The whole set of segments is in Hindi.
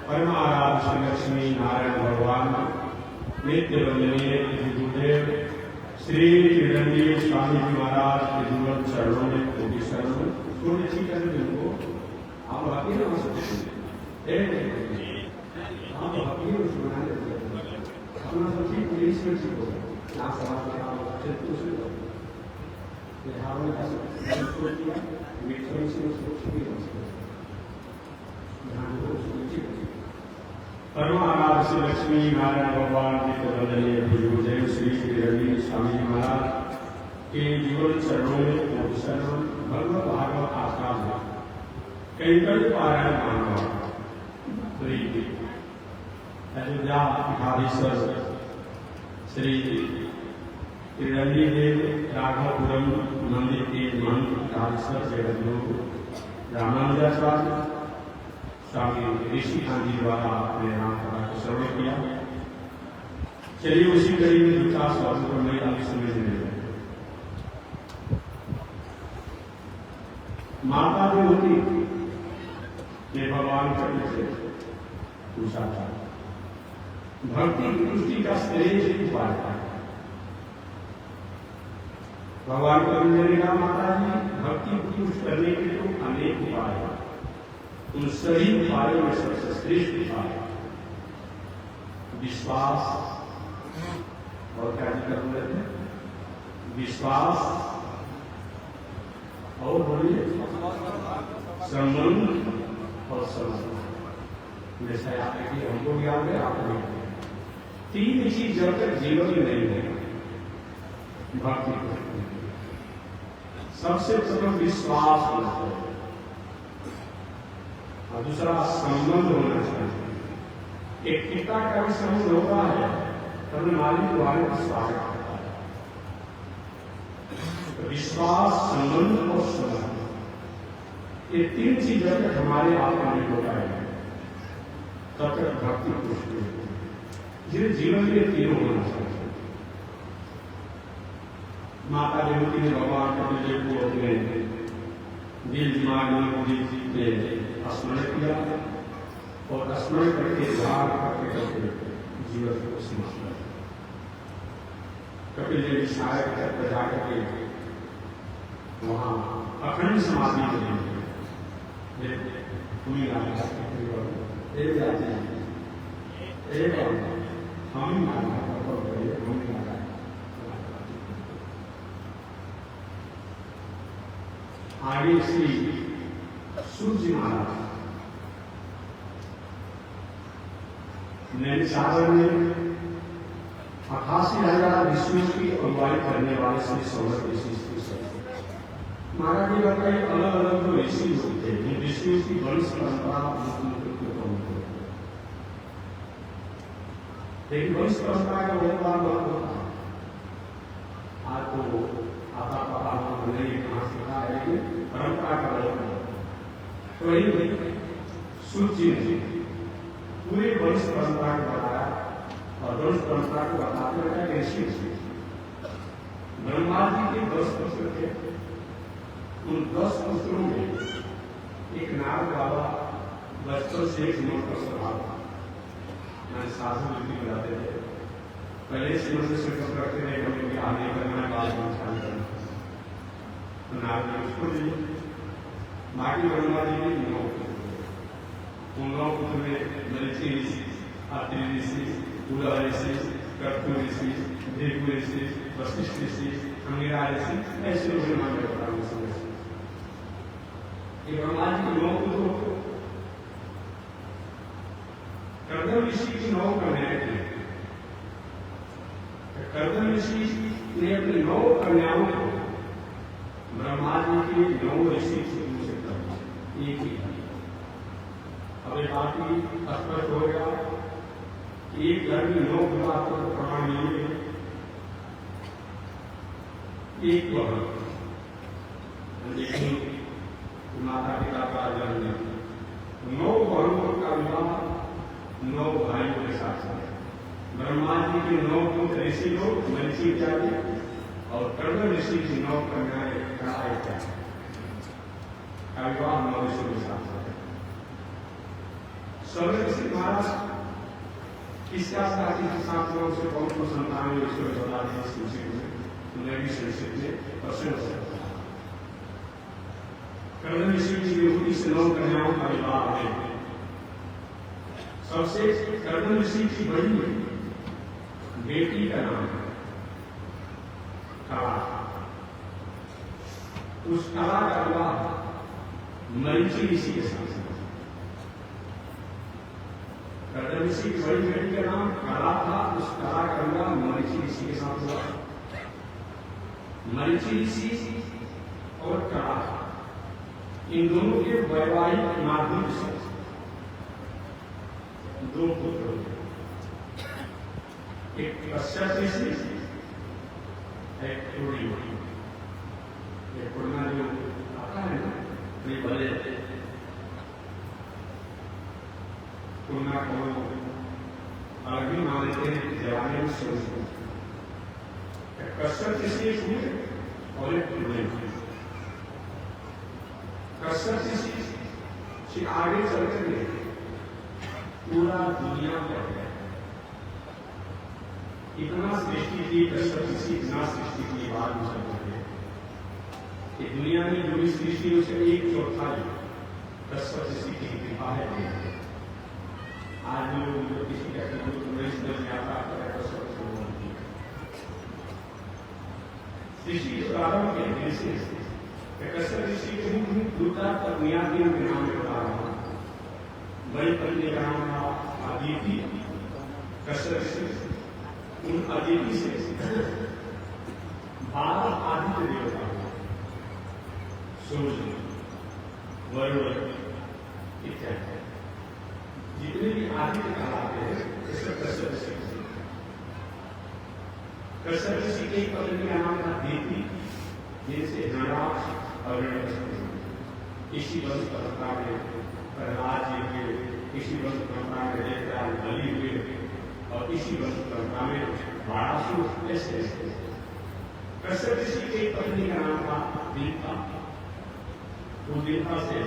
परमाराध्य श्री लक्ष्मी नारायण भगवान नित्य वंदनीय गुरुदेव श्री त्रिदंडी स्वामी जी महाराज के जीवन चरणों में कोटि शरण थोड़ी सी कर को आप अकेले हो सकते हम अकेले सुनाने अपना सबसे पुलिस में सीखो आप समाज में आप अच्छे तो सीखो बिहार में सोचिए मित्रों से सोचिए परमाराध्य श्री लक्ष्मी नारायण भगवान के वंदनीय गुरुदेव श्री त्रिदंडी स्वामी जी महाराज के जीवन चरणों में कोटि शरण भगवत भागवत आश्रम है कई पारायण मानव अयोध्या पीठाधीश्वर श्री त्रिदंडी देव राघवपुरम मंदिर के महंत पीठाधीश्वर जगतगुरु रामानुजाचार्य स्वामी ऋषि गांधी द्वारा आपने नाम कथा को श्रवण किया। चलिए उसी कड़ी में विकास और में आप समझने माता देवती ने भगवान कर्ण से पूछा था भक्ति पुष्टि का श्रेष्ठ उपाय था। भगवान कर्ण ने कहा माता जी भक्ति पुष्ट करने के तो अनेक उपाय हैं, उन सभी उपायों में सबसे श्रेष्ठ उपाय विश्वास और क्या कर रहे थे विश्वास और बोलिए संबंध और संबंध जैसा आप देखिए हमको ज्ञान है आपको तीन चीज जब तक जीवन में नहीं है भक्ति सबसे प्रथम विश्वास होना चाहिए और दूसरा संबंध होना चाहिए। एक पिता का भी संबंध होता है तब मालिक वाले को स्वागत करता है। विश्वास संबंध और संबंध ये तीन चीज जब तक हमारे आप में नहीं होता है तब तक भक्ति पुष्ट नहीं होती। जिस जीवन में तीनों होना चाहिए। माता देवती ने भगवान कपिल को अपने दिल दिमाग में स्मरण किया और स्मरण करके ध्यान करते करते जीवन को समझता है। कपिल देव सहायक पर जाकर के वहां अखंड समाधि में हम आगे श्री सूर्य महाराज नैमिषारण्य में 88,000 ऋषियों की अगुवाई करने वाले श्री सौरभ ऋषि महाराज जी बताइए अलग अलग जो ऋषि होते हैं ऋषियों की वंश परंपरा लेकिन वंश परंपरा का बहुत बार बहुत होता है। आज तो आता पता नहीं कहाँ से कहा है परंपरा का बहुत तो वही सूर्य ने पूरे वंश परंपरा को बताया और वंश परंपरा को बताते हुए ऋषि ब्रह्मा जी के 10 पुत्र थे। उन 10 पुत्रों में एक नारद बाबा बचपन से एक नोट का स्वभाव मैंने साधु लिखी बताते थे पहले से मनुष्य करते थे कभी आगे करना बाद में करना नारद ने उसको दिए बाकी ब्रह्मा जी ने उन लोगों पुत्र में मरीचि ऋषि अत्रि ऋषि उदय ऋषि कर्तु ऋषि देवु ऋषि वशिष्ठ ऋषि अंगिरा ऋषि ऐसे लोग नाम लेता हूँ समय ये ब्रह्मा जी के 9 पुत्रों को कर्दम ऋषि की 9 कन्याएं थी। कर्दम ऋषि ने अपनी 9 कन्याओं को ब्रह्मा जी के 9 ऋषि से एक ही अब एक बात ही स्पष्ट हो गया एक घर में 9 विवाह को प्रमाण नहीं है एक लेकिन माता पिता का जन्म 9 बहनों का विवाह 9 भाइयों के साथ ब्रह्मा जी के 9 पुत्र ऋषि लोग मरीचि इत्यादि और कर्दम ऋषि की 9 कन्याएं कड़ाए का विवाह मनुष्य के साथ है। स्वर्ग ऋषि महाराज इसके आसपास के छात्रों से बहुत प्रसन्नताएं ईश्वर बता दी इस विषय में उन्हें भी संस्कृत में प्रसन्न होता है। कर्दम ऋषि की विभूति से 9 कन्याओं का विवाह है। सबसे कर्दम ऋषि की बड़ी बेटी का नाम है कला। उस कला का विवाह मरीचि ऋषि के साथ। कर्दम ऋषि की बड़ी बेटी का नाम कला था। उस कला का विवाह मरीचि ऋषि के साथ हुआ। मरीचि ऋषि और कला इन दोनों के वैवाहिक माध्यम से 2 पुत्र हुए। एक कश्यप ऋषि, एक पूर्णी। ये पूर्णा जो आता है ना, ये भले पूर्णा को अलग ही मान लेते हैं जवानी में सोचते। कश्यप ऋषि हुए और एक पूर्णी। कश्यप ऋषि आगे चलकर पूरा दुनिया पर इतना सृष्टि की। कश्यप ऋषि इतना सृष्टि की बात हो सकती है कि दुनिया में जो भी सृष्टि है उससे 1/4 कश्यप ऋषि की कृपा है। आज लोग जो किसी कहते हैं तो नहीं समझ में आता कश्यप ऋषि के प्रारंभ के ऋषि कश्यप ऋषि के दूसरा बुनियादी के नाम बता रहा हूं। बड़ी पत्नी का नाम था अदिति। कश्यप ऋषि उन अदिति से 12 आदित्य देवता सूर्य, वरुण इत्यादि जितने भी आदित्य कहलाते हैं कश्यप ऋषि। कश्यप ऋषि के पत्नी का नाम था दीति, जिनसे हिरण्याक्ष और इसी वंश परंपरा में प्रहलाद जी हुए। इसी वंश परंपरा में देवराज बलि हुए और इसी वंश परंपरा में बाणासुर ऐसे। कश्यप ऋषि की पत्नी का नाम था दीपा। वो दीपा से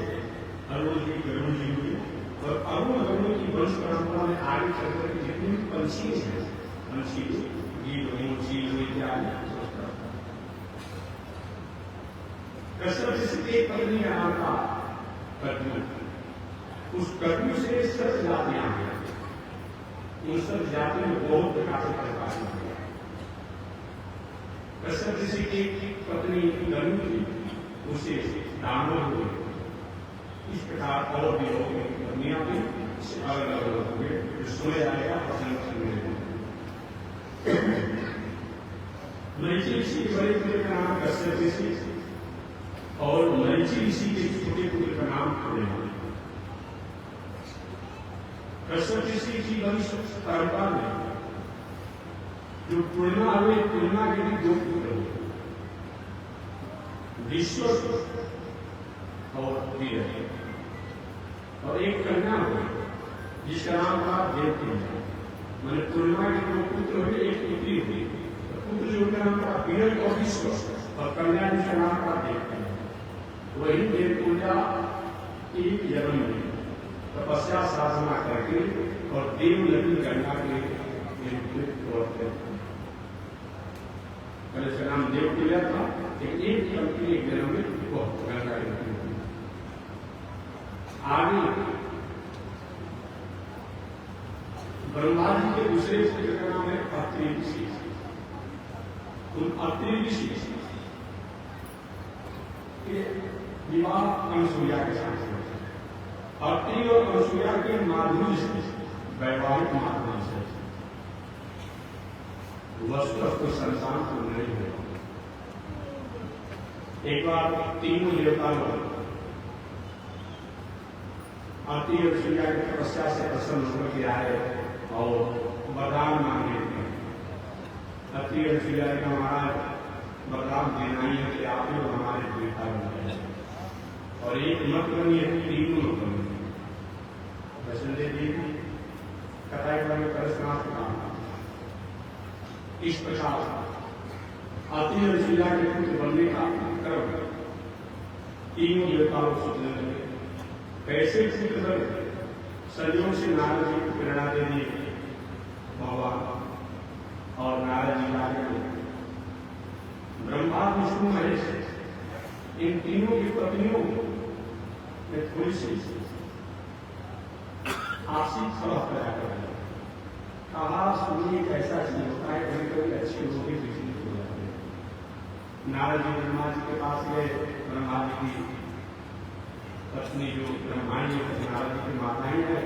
अरुण जी गरुड़ जी हुए और अरुण गरुड़ की वंश परंपरा में आगे चलकर के जितने भी पंछी हैं, पंछी इत्यादि। कश्यप ऋषि की पत्नी का नाम था कद्मु। उस कद्मु से सब जातियां हैं। उन सब जातियों में बहुत प्रकार से प्रकाश हुआ। कश्यप ऋषि की पत्नी गनु थी, उसे दानव हुए। इस प्रकार और भी लोग पत्नियां भी अलग अलग हुए। सुने जाएगा प्रसन्न सुनने। मरीचि ऋषि के बड़े पुत्र का नाम कश्यप ऋषि और मरीचि ऋषि के छोटे पुत्र का नाम पूर्णा। कश्यप ऋषि की वंश परंपरा में जो पूर्णा हुए, पूर्णा के भी 2 पुत्र हुए, विश्व और वीर। और एक कन्या हुई जिसका नाम था देवकी। मैंने पूर्णा के 2 पुत्र हुए, एक पुत्री हुई। पुत्र जो उनका नाम था वीर और विश्व और कन्या जिसका नाम था देवकी। वही देव पूजा की जन्म में तपस्या साधना करके और देव नदी गंगा के पहले से नाम देव पूजा था, लेकिन एक कंपनी एक जन्म में वो गंगा के आगे ब्रह्मा जी के दूसरे पुत्र का नाम है अत्रि ऋषि। उन अत्रि ऋषि विवाह अनुसूया के साथ हुआ। अत्रि और अनुसूया के माध्यम से, वैवाहिक माध्यम से वस्तु को संतान को नहीं हुआ। एक बार तीनों देवता लोग अत्रि और अनुसूया की तपस्या से प्रसन्न होकर के आए और वरदान मांगे थे। अत्रि और अनुसूया का महाराज वरदान देना ही है कि आप लोग हमारे देवता बन जाए और एक मत बनी है, तीनों मत बनी। वैष्णदेव देवी कथाएं में परशुराम का इस प्रकार अत्रि और अनुसूया के पुत्र बनने का क्रम तीनों देवताओं को सोचने लगे कैसे चित्रधर संयोग से नारद जी को प्रेरणा दे दी भगवान, और नारद जी आगे ब्रह्मा विष्णु महेश इन तीनों की पत्नियों ने थोड़ी सी आपसी सलाह पैदा कर कहा सुनिए कैसा चीज होता है, कभी कभी अच्छी होगी विचलित हो जाती है। नारद जी ब्रह्मा जी के पास गए, ब्रह्मा जी की पत्नी जो ब्रह्माणी नारद जी की माता ही है,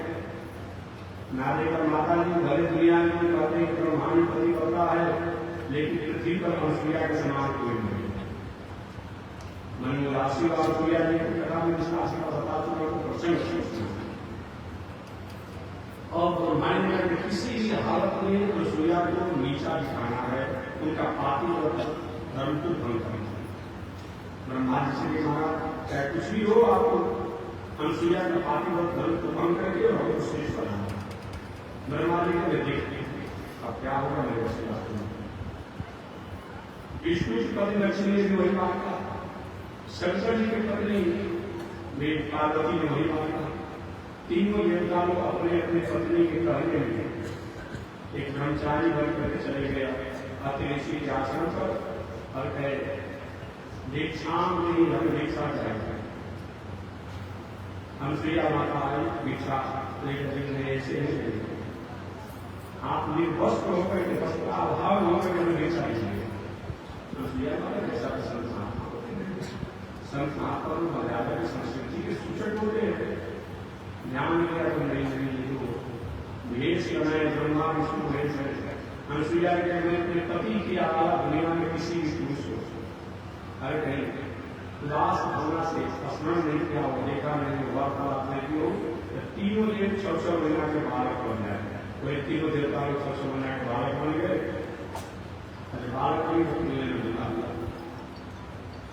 नारद का माता जी भले दुनिया में कहते हैं ब्रह्माणी पति पता है, लेकिन पृथ्वी पर अनुसुईया के समान कोई नहीं। मन राशि और अनुसुईया जी की कथा में विश्वास का बता चुका तो प्रसन्न और ब्रह्मांड में किसी भी हालत में अनुसुईया को नीचा दिखाना है, उनका पाति और धर्म को भंग करना है। ब्रह्मा जी से भी माना चाहे कुछ भी हो, आपको अनुसुईया का पाति और धर्म को भंग करके और हमको श्रेष्ठ बनाना है। ब्रह्मा जी को देखते अब क्या होगा मेरे वसीला। विष्णु की पत्नी लक्ष्मी ने भी वही बात कहा, शंकर जी की पत्नी पार्वती ने वही बात कहा। तीनों देवताओं अपने अपने पत्नी के कहने में एक ब्रह्मचारी बन करके चले गया अतिरिषि के आश्रम पर और कहे दीक्षाम नहीं हम दीक्षा जाएंगे। अनुसुईया माता आई दीक्षा लेकर ऐसे नहीं, आप निर्वस्त्र होकर के वस्त्र अभाव होकर के दीक्षा लीजिए। अनुसुईया माता ऐसा संस्थान पर मर्यादा की संस्कृति के सूचक होते हैं। ध्यान दिया तो नहीं तो भेष बनाए ब्रह्मा विष्णु भेष है। अनुसुईया के अपने पति की अलावा दुनिया में किसी भी पुरुष को हर कहीं उदास भावना से स्मरण नहीं किया हो, देखा नहीं हुआ था नहीं हो, तीनों दिन 6 महीना के बालक बन जाए। वही तीनों देवता 6 महीना के बालक बन गए। बालक नहीं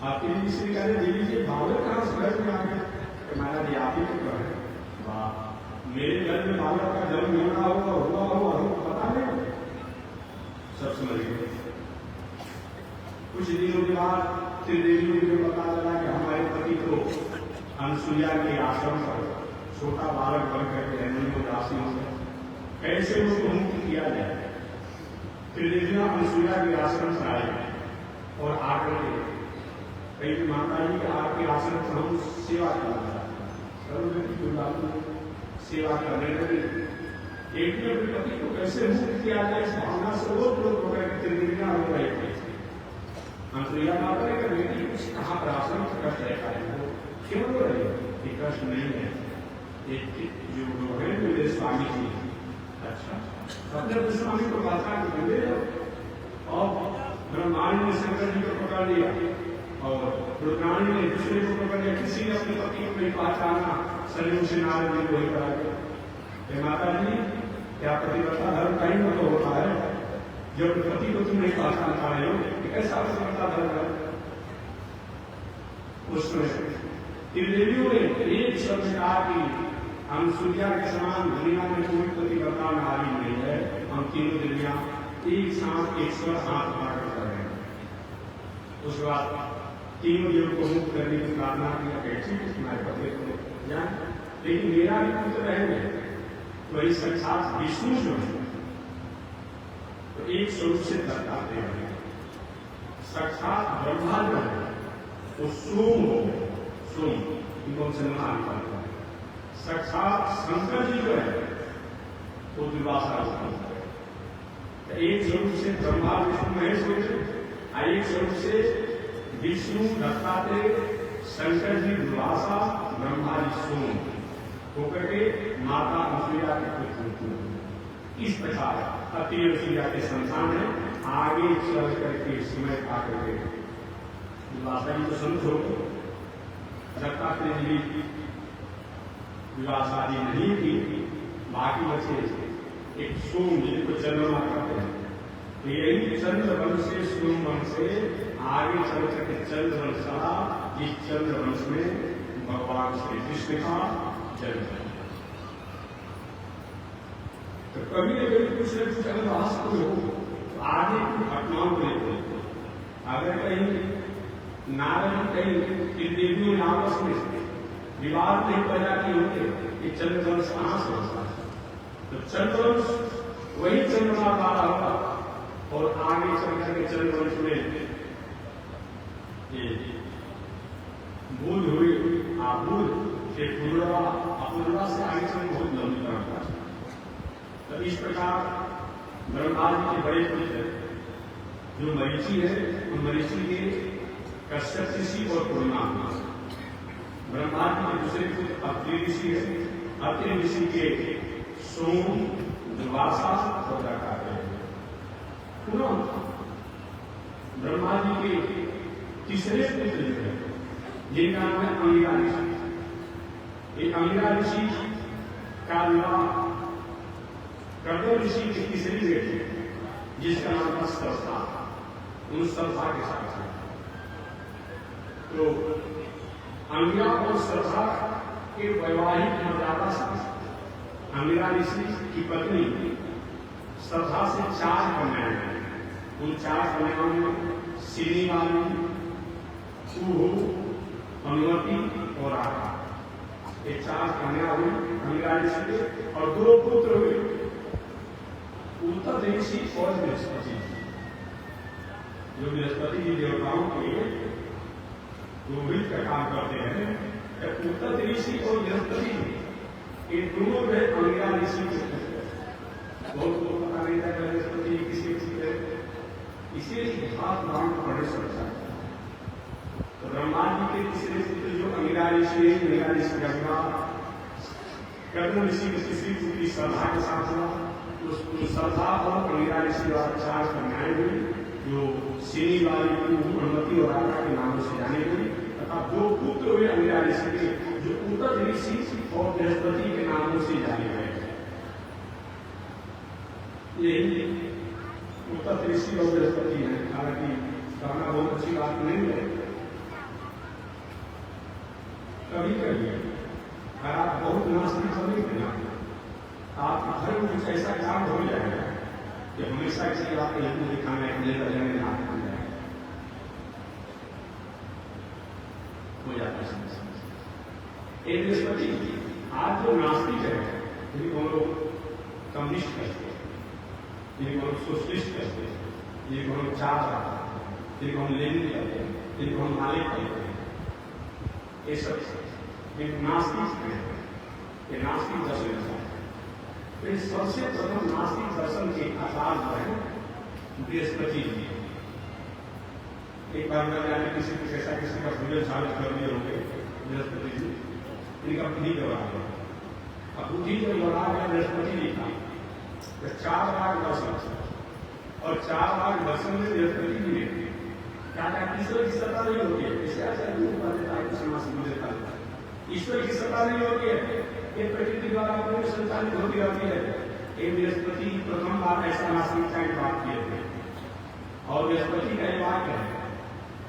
आती श्री कहते दीदी जी बालक कहाँ से घर में आ गए, हमारा जी आप ही तो है। मेरे घर में बालक का जन्म होना होगा हुआ हो हमको पता नहीं, सब समझ गए। कुछ दिनों के बाद त्रिदेवियों को पता चला कि हमारे पति को अनुसुईया के आश्रम पर छोटा बालक बन करके रहने को राशि हो, कैसे उसको मुक्त किया जाए। त्रिदेवियां अनुसुईया के आश्रम से आए और आकर के कई माता जी के आपके आश्रम से हम सेवा करना सेवा करने लगे। एक भी अपने पति को कैसे मुक्त किया जाए इस भावना से वो लोग हो रहे थे। अनुसुईया माता ने कहा बेटी कुछ कहाँ पर आश्रम से कष्ट रहता है, वो क्यों हो रही है? कष्ट नहीं है, एक जो लोग हैं मेरे स्वामी जी। अच्छा अपने स्वामी को बात कर और ब्रह्मांड ने शंकर जी को पकड़ लिया और रुद्राणी ने दूसरे को पकड़ लिया। किसी ने अपने पति को नहीं पहचाना, संयोग से नारद जी वही करा गया। माता जी क्या पतिव्रता धर्म का ही मतलब होता है, जब पति को तुम नहीं पहचान पा रहे हो कैसा पतिव्रता धर्म है? उसमें त्रिदेवियों ने एक शब्द कहा कि अनुसुईया के समान दुनिया में कोई पतिव्रता नारी नहीं है। हम तीनों देवियां एक साथ एक स्वर हाथ मारकर कर रहे हैं। उसके बाद तीनों देव को मुक्त करने की प्रार्थना की, कैसे तुम्हारे पति को जाए, लेकिन मेरा भी पुत्र रहेंगे। वही साक्षात विष्णु जो है तो एक स्वरूप से दर्शाते हैं, साक्षात ब्रह्मा जो है वो सोम हो, सोम इनको से महान करता है। साक्षात शंकर जी जो है वो दुर्वासा होता है। एक स्वरूप से ब्रह्मा विष्णु महेश होते, एक स्वरूप से विष्णु दत्तात्रेय शंकर जी दुर्वासा ब्रह्मा जी सोम होकर के माता अनुसुईया के पुत्र। इस प्रकार अति अनुसुईया के संतान है। आगे चल करके समय आकर के दुर्वासा जी तो संत हो, दत्तात्रेय जी विवाह शादी नहीं की, बाकी बचे एक सोम जिनको चंद्रमा कहते हैं। तो यही चंद्रवंश से सोम वंश से आगे चल करके चंद्रवंश रहा। इस चंद्रवंश में भगवान श्री कृष्ण का जन्म है। तो कभी न कभी कुछ न कुछ अगर वास्तव हो तो आगे की घटनाओं को लेते, अगर कहीं नारायण कहीं इन देवियों ने आपस में विवाद नहीं पैदा किए होते कि चंद्रवंश कहां से होता है। तो चंद्रवंश वही चंद्रमा द्वारा होगा और आगे चलकर के चंद्रवंश में ये बुध हुए बुध के पूर्णवा से आगे चल बहुत लंबी परंपरा। तो इस प्रकार ब्रह्मा जी के बड़े पुत्र जो मरीचि है उन मरीचि के कश्यप ऋषि और पूर्णिमा ब्रह्मा जी के दूसरे पुत्र अत्रि ऋषि है। अत्रि ऋषि के सोम दुर्वासा और दत्तात्रेय। पुनः ब्रह्मा जी के तीसरे पुत्र जो है जिनका नाम है अंगिरा ऋषि। एक अंगिरा ऋषि का विवाह कर्दम ऋषि की तीसरी बेटी जिसका नाम था सरसा, उन सरसा के साथ है। तो अंगिरा और सरसा के वैवाहिक मर्यादा से अंगिरा ऋषि की पत्नी सरसा से 4 कन्याएं हैं। उन 4 कन्याओं में सिनीवाली, कुहू, अनुमति और आका, ये 4 कन्या हुई अंगिरा ऋषि के और 2 पुत्र हुए उत्तर ऋषि और बृहस्पति। जो बृहस्पति जी देवताओं के रोहित का काम करते हैं, उत्तर ऋषि और बृहस्पति ये दोनों जो है अंगिरा ऋषि के बहुत लोग पता नहीं था बृहस्पति किसी इसीलिए हाथ नाम पढ़े सकता है। तो ब्रह्मा जी के तीसरे पुत्र जो अंगिरा ऋषि है, अंगिरा ऋषि का विवाह कर्दम ऋषि की तीसरी पुत्री सरधा के साथ हुआ। उस सरधा और अंगिरा ऋषि द्वारा 4 कन्याएं हुई जो सिनी वाली, अनुमति और आका के नामों से जानी गई तथा 2 पुत्र हुए अंगिरा ऋषि के जो उत्तर ऋषि और बृहस्पति के नामों से जाने गए। यही उत्तर ऋषि और बृहस्पति है। हालांकि कहना बहुत अच्छी बात नहीं है। कभी कभी अगर आप बहुत नास्तिक बनेंगे ना, आपके घर में कुछ ऐसा काम हो जाएगा कि हमेशा किसी बात को हिंदू दिखाना है लेकर जाने हाथ बन जाएगा, हो जाता है समस्या। एक बृहस्पति आज जो नास्तिक है जिनको हम लोग कम्युनिस्ट कहते हैं, जिनको हम सोशलिस्ट कहते हैं, जिनको हम चार कहते हैं, जिनको हम लेनिन कहते हैं, जिनको हम मालिक कहते हैं, ये सब नास्तिक है। ये नास्तिक दर्शन है। तो सबसे प्रथम नास्तिक दर्शन के आधार जो है बृहस्पति जी। एक बार मैंने किसी को ऐसा किसी का भोजन चालू कर दिए होंगे बृहस्पति जी, इनका बुद्धि गवा गया। अब बुद्धि जो लड़ा गया बृहस्पति जी का 4 लाख दर्शन और 4 लाख दर्शन में बृहस्पति जी ने क्या ईश्वर की सत्ता नहीं होती है। इससे ऐसा समाज से मुझे ईश्वर की सत्ता नहीं होती है, ये प्रकृति द्वारा अपने संचालित होती रहती है। एक बृहस्पति प्रथम बार ऐसा नास्तिकता की बात किए थे और बृहस्पति का एक वाक्य है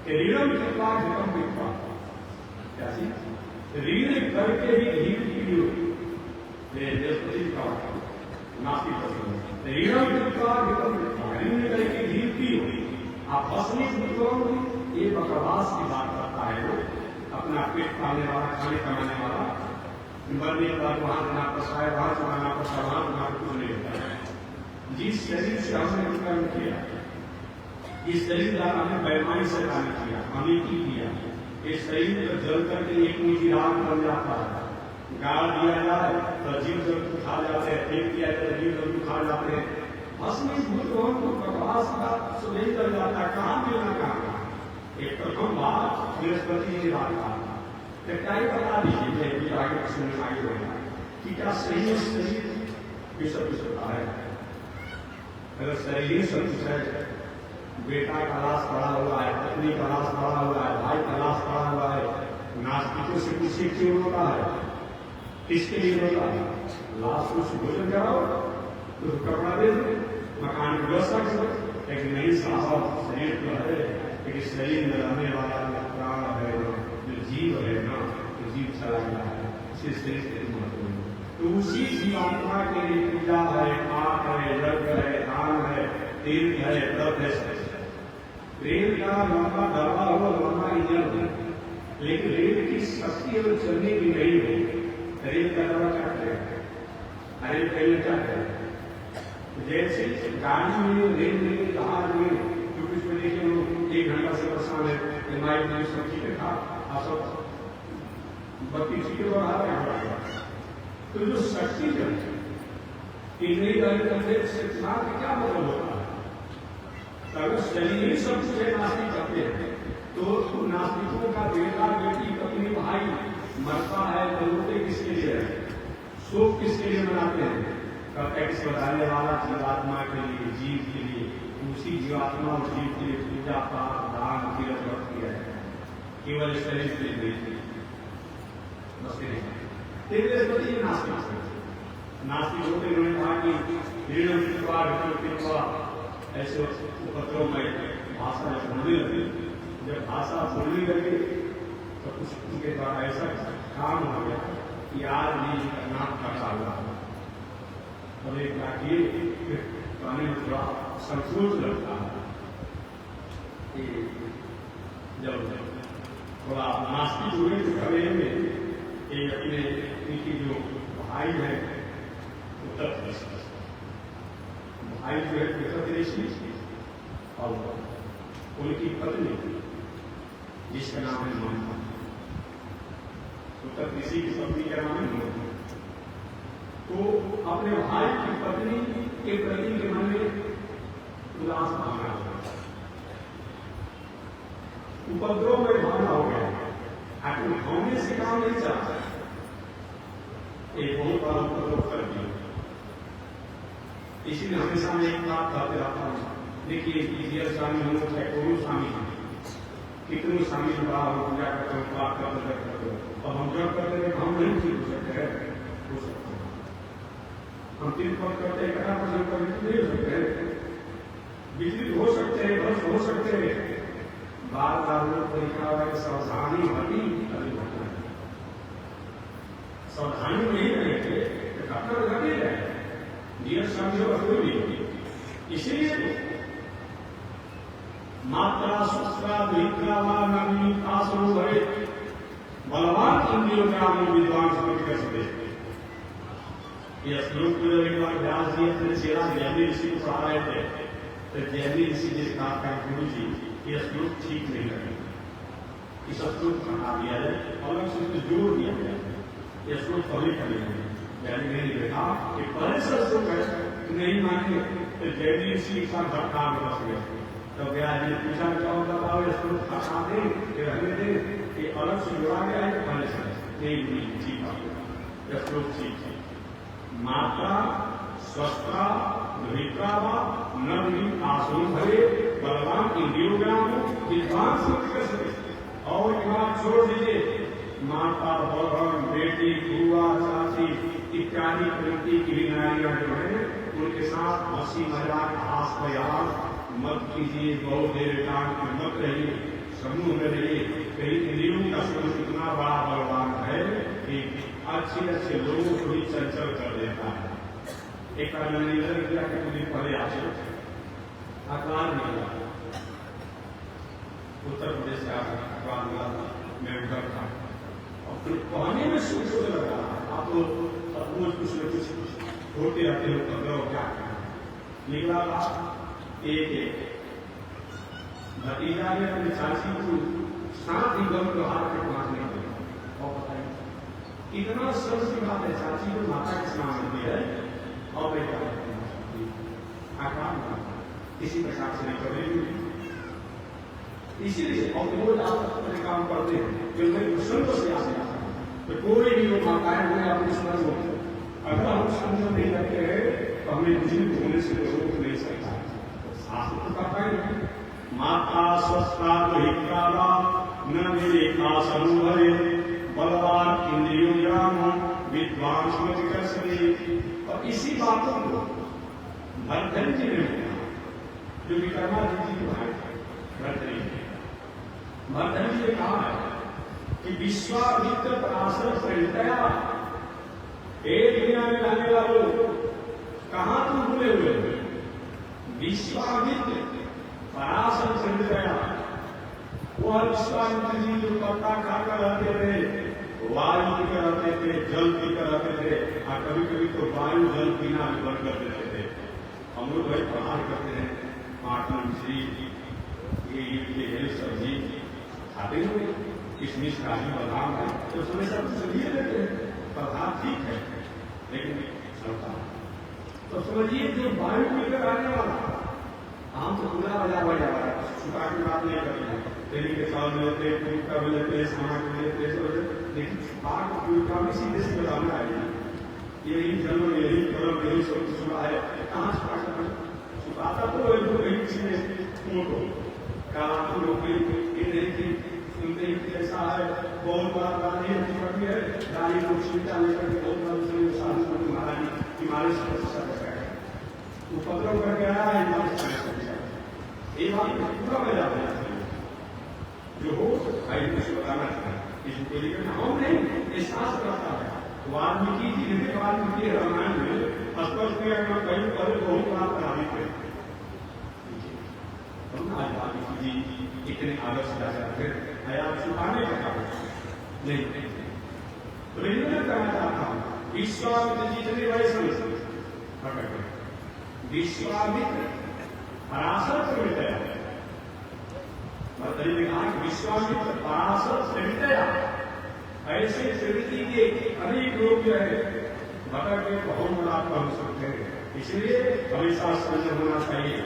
कि ऋणम कृपा घृतम कृपा, क्या ऋण करके भी घी पी हो। बृहस्पति का वाक्य नास्तिक दर्शन, ऋणम कृपा घृतम कृपा, ऋण करके घी पी हो। आप भस्मी पुत्रों ये बकवास की बात करता है। अपना पेट पालने वाला, खाने कमाने वाला, मरने के बाद वहां बना पसाए, वहां चलाना पसा, वहां बना कुछ नहीं होता है। जिस शरीर से हमने कर्म किया, इस शरीर द्वारा हमने बेईमानी से काम किया, अमीठी किया, इस शरीर पर जल करके एक मुझी राग बन जाता है। गाड़ दिया जाए तो जीव जंतु खा जाते हैं, फेंक दिया जाए तो जीव जंतु खा जाते हैं। भस्मी भूतों को प्रकाश का सुधे कर जाता है। कहाँ मिलना कहाँ एक प्रथम बात बृहस्पति ने बात कहा क्या ही बता दीजिए आगे प्रश्न आगे बढ़ेगा कि क्या सही शरीर विषय होता है। अगर शरीर सब कुछ है, बेटा का लाश पड़ा हुआ है, पत्नी का लाश पड़ा हुआ है, भाई का लाश पड़ा हुआ है, नास्तिकों से पूछे क्यों होता है, किसके लिए होता है। लाश को भोजन कराओ तो कपड़ा दे दो, मकान की व्यवस्था करो, लेकिन नहीं साहब शरीर तो है, लेकिन शरीर में रहने वाला प्राण है, जो जीव है ना, तो जीव चला गया है, इसे शरीर से महत्वपूर्ण। तो उसी जीवात्मा के लिए पूजा है, पाप है, यज्ञ है, दान है, तीर्थ है, व्रत है। रेल का लंबा डब्बा हो, लंबा इंजन लेकिन रेल की शक्ति अगर चलने की नहीं है, रेल का दवा क्या करेगा? रेल पहले क्या करेगा? जैसे गाड़ी में, रेल में, जहाज में, क्योंकि उसमें देखिए लोग 1 घंटा से परेशान है, माइक में सब चीजें था, आप सब 32 सीटें बढ़ा रहे हैं। तो जो शक्ति जो है इतनी गाड़ी करने से क्या मतलब होता है? अगर शरीर सब चीजें नास्तिक करते हैं तो नास्तिकों का बेटा, बेटी, पत्नी, भाई मरता है तो रोते किसके लिए है? शोक किसके लिए मनाते हैं? टैक्स बताने वाला जीवात्मा के लिए, जीव के लिए, उसी जीवात्मा और जीव के लिए पूजा पाठ दान तीर्थ व्रत किया है, केवल शरीर के लिए बस नहीं। नास्तिक होते उन्होंने कहा कि ऋण कृपा ऐसे उपद्रव में भाषा बोलने लगे। जब भाषा बोलने लगे तो कुछ उनके द्वारा ऐसा काम हो गया कि आज नहीं करना पड़ता हुआ। और एक क्या किए, पानी में थोड़ा संकोच लगता है कि जब थोड़ा नास्तिक हुए तो घरे में एक अपने इनकी जो भाई है उत्तर प्रदेश, भाई जो है उत्तर प्रदेश और उनकी पत्नी जिसका नाम है ममता, उत्तर प्रदेश की पत्नी का नाम है ममता। तो अपने भाई की पत्नी के प्रति के मन में उदास भावना हो गया, उपद्रव में भावना हो गया, आखिर होने से काम नहीं चाहता, एक बहुत बड़ा उपद्रव कर दिया। इसीलिए हमेशा मैं एक बात कहते रहता हूँ, देखिए कीजिए स्वामी हम लोग सैकड़ों स्वामी कितने स्वामी बड़ा हो पूजा करते हो, बात करते हो, और हम जब करते हैं हम नहीं ठीक हो सकते हैं, हम 3 पद करते हैं, 11% करते नहीं हो सकते हैं, बिजली हो सकते हैं, बस हो सकते हैं, बार बार लोग तरीका सावधानी भली अभी घटना है, सावधानी नहीं रहेंगे तो डॉक्टर लगे रहे नियत समझो कोई नहीं। इसीलिए मात्रा सुस्रा विक्रा नवी आसनो भरे बलवान इंद्रियों का विद्वान समझ कर सकते। यह श्लोक को जब एक बार व्यास जी अपने चेहरा जैनी ऋषि को पढ़ा रहे थे तो जैनी ऋषि जिस कहा था गुरु जी यह श्लोक ठीक नहीं लगे, इस श्लोक हटा दिया जाए, अलग से उसमें जोड़ दिया जाए, यह श्लोक पहले करेंगे। जैनी नहीं देखा कि पहले से श्लोक है नहीं माने तो जैनी ऋषि का घटना में बस गया। तो व्यास जी पूछा क्या बताओ यह श्लोक हटा दे कि रहने दे कि अलग से जोड़ा गया है पहले से नहीं ठीक है, यह श्लोक ठीक है। मात्रा स्वस्था विक्रावा नवी आसुन भरे बलवान इंद्रियों विद्वान समझ कर सके। और एक बात छोड़ दीजिए, माता बहन बेटी बुआ चाची इत्यादि प्रवृत्ति की नारियां जो है उनके साथ हंसी मजाक हास प्रयास मत कीजिए, बहुत देर काम में मत रहिए, समूह में रहिए। कई इंद्रियों का समूह इतना बड़ा बलवान है कि अच्छे अच्छे लोगों को भी चंचल कर देता है। एक बार मैंने इधर किया कि मुझे पहले अखबार मिला, उत्तर प्रदेश से अखबार मिला था, मैं उधर था और फिर पढ़ने में सोचने लगा। आप लोग रोज कुछ न कुछ होते रहते हो, पंद्रह क्या निकला था। एक भतीजा ने अपनी चाची को साथ ही गम त्योहार के मारने लगा। और बताइए इतना सरस की बात है, चाची को माता के स्नान होती है और बेटा आकार इसी प्रकार से नहीं करेगी। इसीलिए और रोज आप अपने काम करते हैं जो मेरे प्रसन्न से आते हैं तो कोई भी लोग माताएं हुए आप स्मरण होते। अगर हम स्मरण नहीं करते हैं तो हमें जीवित होने से रोक नहीं सकता। शास्त्र कहता है माता स्वस्था विक्रावा न विवेकासनु भरे बलवान इंद्रियों ज्ञान विद्वान समझ कर सके। और इसी बातों को भरतन जी ने जो विक्रमादित्य जी भाई भरतन जी ने कहा है कि विश्वामित्र पराशर प्रणतया एक दुनिया में रहने वालों कहां तुम भूले हुए। विश्वामित्र पराशर प्रणतया वो विश्वामित्र जी जो पत्ता खाकर रहते थे, वायु पीकर रहते थे, जल पीकर रहते थे, और कभी कभी तो वायु जल पीना भी बंद कर देते थे। हम लोग भाई प्रहार करते हैं, माटन मछली, ये सब्जी खाते हुए किशमिश काजू बादाम है, तो समय सब सभी लेते हैं, प्रहार ठीक है, लेकिन चलता तो समझिए जो वायु पीकर आने वाला, हम तो पूरा बाजार बढ़ जा रहा है, छुपा की बात नहीं करते हैं, तेरी के साथ मिलते हैं, पूरी का मिलते हैं, सामान मिलते हैं, लेकिन छुपा को पूरी का भी सीधे से बताना है, यही जन्म, यही कर्म, यही सब कुछ है, कहाँ छुपा कर छुपाता तो वही किसी ने को काला लोग सुनते ही कैसा है, बहुत बड़ा गाली है, गाली को चिंता लेकर के बहुत बड़ा साधु महाराज हिमालय से उपद्रव करके आया है, ये बात पूरा मजा आया जो हो भाई कुछ बताना चाहिए इसको लेकर हम नहीं, ये शास्त्र करता है। वाल्मीकि जी ने वाल्मीकि रामायण में स्पष्ट किया कहीं पर बहुत बात बना दी थे। आज वाल्मीकि जी इतने आदर्श राजा थे, आप छुपाने का काम नहीं प्रेरणा करना चाहता हूँ। विश्वामित्र जी चले वैसे विश्वामित्र पराशर से मिल गया, मतलब कहा विश्वामित्र पराशर से मिल गया। ऐसे प्रवृत्ति के अनेक लोग जो है भटक के बहुत बड़ा पहुंच सकते हैं, इसलिए हमेशा संयम होना चाहिए।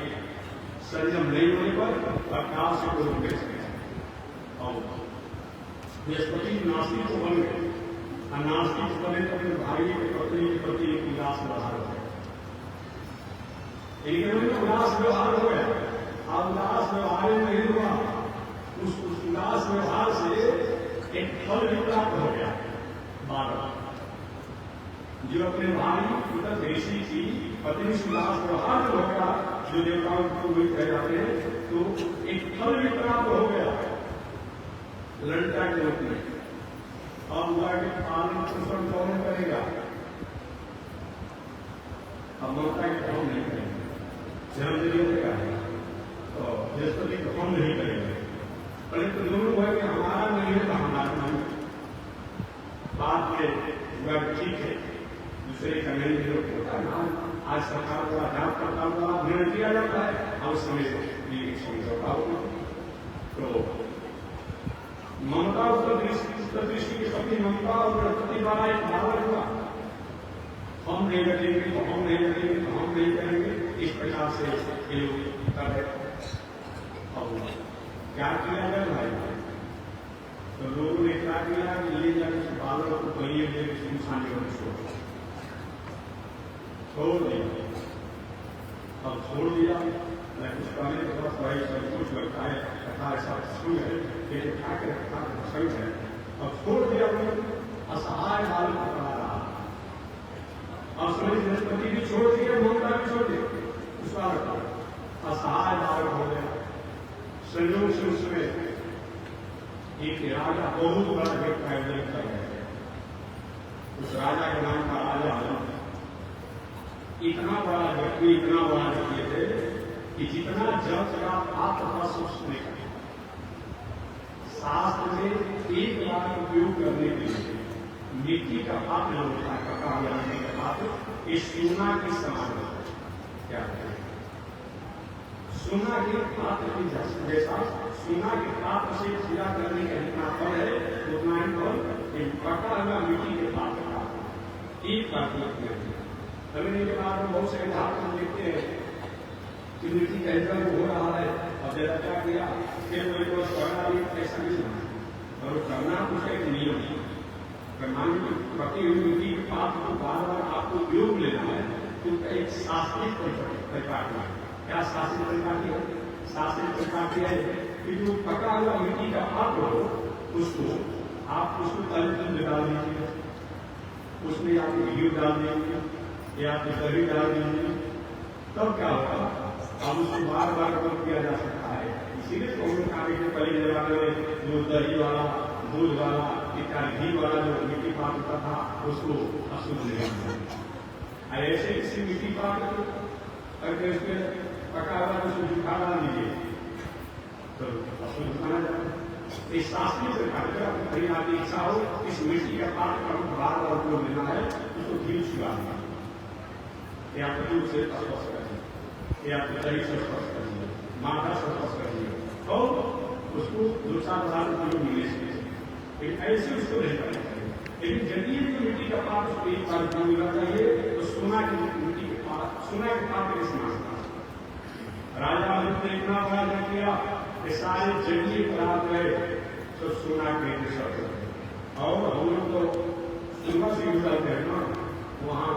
संयम नहीं होने पर अर्थात से को रोक सकते हैं। और बृहस्पति नास्तिक तो बन गए, नास्तिक बने तो अपने भाई के पत्नी के प्रति एक उदास व्यवहार हो गया, उदास व्यवहार हो गया। और उदास व्यवहार नहीं हुआ, उस उदास व्यवहार से एक फल भी प्राप्त हो गया। बालक जो अपने भाई पुत्र ऋषि की पत्नी से उदास व्यवहार हो गया, जो देवताओं को भी कह जाते हैं, तो एक फल भी प्राप्त हो गया लड़का के रूप में। अब उनका पालन पोषण कौन करेगा? अब ममता के कौन नहीं करेंगे, जन्म देगा तो बृहस्पति को हम नहीं करेंगे, परंतु दोनों है कि हमारा नहीं है तो हमारा नहीं। बात में ठीक है, दूसरे का नहीं होता है। आज सरकार द्वारा जांच पड़ताल द्वारा निर्णय किया जाता है, हम समय समझौता होगा। तो ममता उत्तर दृष्टि की शक्ति, ममता और बृहस्पति द्वारा एक बालक हुआ, हम नहीं करेंगे तो हम नहीं करेंगे तो हम नहीं करेंगे, इस प्रकार से ये लोग कर रहे। क्या किया जाए भाई? तो लोगों ने क्या किया कि ले जाकर बालक को पहिए ले सुनसान छोड़ दिया। अब छोड़ दिया, मैं कुछ करने के बाद भाई सब कुछ लगता है, कथा ऐसा संग है, फिर उठा के रखा संग है। अब छोड़ दिया, असहाय बालक को पढ़ा रहा। अब समझ बृहस्पति भी छोड़ दिया, ममता भी छोड़ दिया, उस बालक असहाय बालक हो गया। संयोग से उसमें एक राजा बहुत बड़ा व्यक्ति आयोजन कर रहे थे, उस राजा के नाम का राजा इतना बड़ा व्यक्ति, इतना बड़ा व्यक्ति थे कि जितना जल का पात्र था सोचने का शास्त्र में एक बार उपयोग करने के लिए मिट्टी का पात्र होता है, कपड़ा या मिट्टी का पात्र, इस सोना की समान होता है। क्या है? सोना के पात्र की जैसा सोना के पात्र से पूजा करने का जितना फल है उतना ही फल पका हुआ मिट्टी के पात्र का एक पात्र करने के बाद बहुत से उदाहरण देखते हैं कि मिट्टी का इधर हो रहा है। अब जैसा क्या किया, फिर कोई को करना भी ऐसा नहीं होना, और करना कुछ एक नियम है। पकी हुई मिट्टी के पात्र को बार बार आपको उपयोग लेना है, तो एक शास्त्रीय परिपाटी है। क्या शास्त्रीय परिपाटी है? शास्त्रीय परिपाटी है कि जो पका हुआ मिट्टी का पात्र हो उसको आप तल डाल दीजिए, उसमें आप घी डाल दीजिए या दही डाल दीजिए, तब क्या होगा? अब उसको बार बार कम किया जा सकता है। इसीलिए तो हम खाने के पहले जमाने में जो दही वाला, दूध वाला, इत्यादि घी वाला जो मिट्टी पात्र था उसको अशुद्ध नहीं माना। ऐसे किसी मिट्टी पात्र करके उसमें पका हुआ उसको जुठा डाल दीजिए तो अशुद्ध माना जाता है। इस शास्त्रीय से कार्यक्रम खरीदना की इच्छा हो, इस मिट्टी का पाठ का बार बार उपयोग लेना है, उसको घी छुड़ाना या दूध से स्पर्श करिए या दही से स्पर्श करिए, माथा से स्पर्श करिए और उसको 2-4 किलो मिले से, लेकिन ऐसे उसको नहीं करना चाहिए। लेकिन जल्दी की मिट्टी का पाठ उसको एक बार उपयोग मिलना चाहिए, तो सोना की मिट्टी के पाठ, सोना के पाठ के इस्तेमाल करना। राजा ने इतना बड़ा नहीं किया कि सारे जंगली पदार्थ गए तो सोना के शब्द और हम लोग तो सुबह से गुजरते हैं ना, वहाँ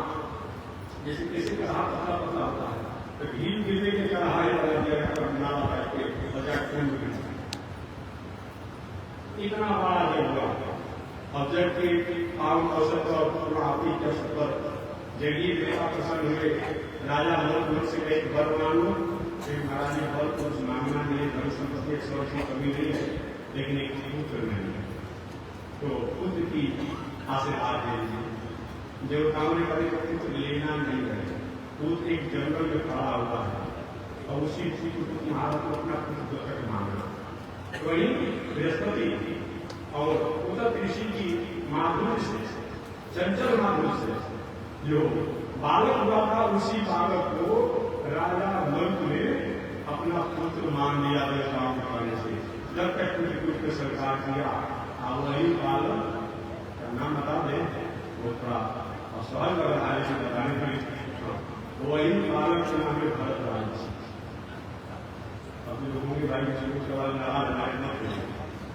जैसे किसी का हाथ पतला होता है तो घी गिरने के कढ़ाई लगा दिया नाला करके बचा खून गिर इतना बड़ा जब हुआ। अब जबकि आम अवसर पर आपकी अवसर पर जगीय देवता प्रसन्न हुए, राजा लोग से एक वर मांगो, महाराज ने बल कुछ मांगना नहीं, धन संपत्ति 100 की कमी नहीं है, लेकिन एक पुत्र नहीं है, तो पुत्र की आशीर्वाद दे दीजिए। देवताओं ने कभी पुत्र लेना नहीं है, पुत्र एक जंगल में खड़ा हुआ है और उसी पुत्र महाराज को अपना पुत्र तक मांगना। वही बृहस्पति और उदत ऋषि की माधुर्य से, चंचल माधुर्य से जो बालक हुआ था, उसी बालक को राजा मल्क ने अपना पुत्र मान लिया देवताओं के कहने से। जब तक पुत्र स्वीकार किया, अब वही बालक का नाम बता दें, वो थोड़ा असहज लग रहा है बताने के लिए, वही बालक का नाम है भरद्वाज। अपने लोगों के भाई सवाल नाराज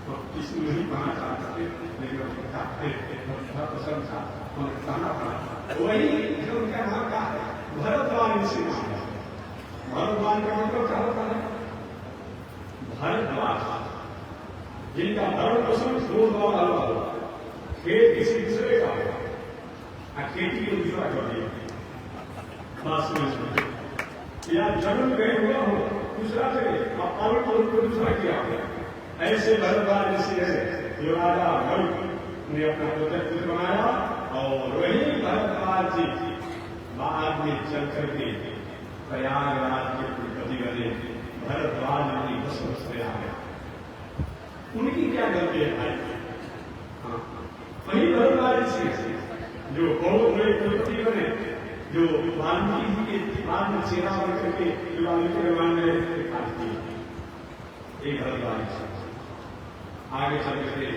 तो इसमें नहीं कहना चाहते, लेकिन पसंद था उन्हें कहना पड़ा। वही जो उनका नाम का भरद्वाज से नाम है। भरद्वाज का मतलब क्या होता है? भरद्वाज जिनका भरण पोषण दूध और हलवा हो, खेत किसी दूसरे का हो, खेती को दूसरा कर दिया, या जन्म गए हुआ हो दूसरा जगह और पालन पोषण को दूसरा किया हो। ऐसे भरद्वाज ऋषि है जो राजा मल्क ने अपना पुत्र बनाया, और वही भरद्वाज जी बाद में चल करके प्रयागराज के कुलपति बने। भरद्वाज जी बस से आ गया, उनकी क्या गलती है भाई? हाँ, वही भरद्वाज ऋषि जो बहुत बड़े कुलपति बने, जो वाल्मीकि जी के बाद में चेहरा बन करके जो वाल्मीकि रामायण में पाठ किए, एक भरद्वाज आगे चल करके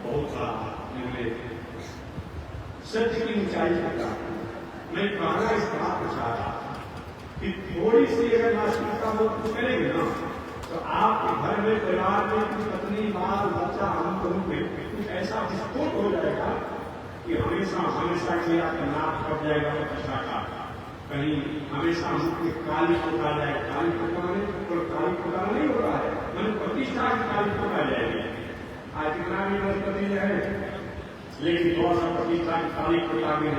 बहुत सा निकले सत्य की ऊंचाई का। मैं कहना इस बात को चाह रहा कि थोड़ी सी अगर नास्तिकता वो कुछ करेंगे ना, तो आपके घर में, परिवार में, पत्नी, बाल बच्चा, हम लोगों में कुछ ऐसा विस्फोट हो जाएगा कि हमेशा हमेशा के आपका नाक कट जाएगा, कचरा का कहीं हमेशा मुख में काली फुटा जाएगा। काली फुटाने और काली फुटाना नहीं होता है, मैंने प्रतिष्ठा की काली फुटा जाएगी। आज कितना भी गणपति है, लेकिन थोड़ा सा प्रतिष्ठा की काली फुटा में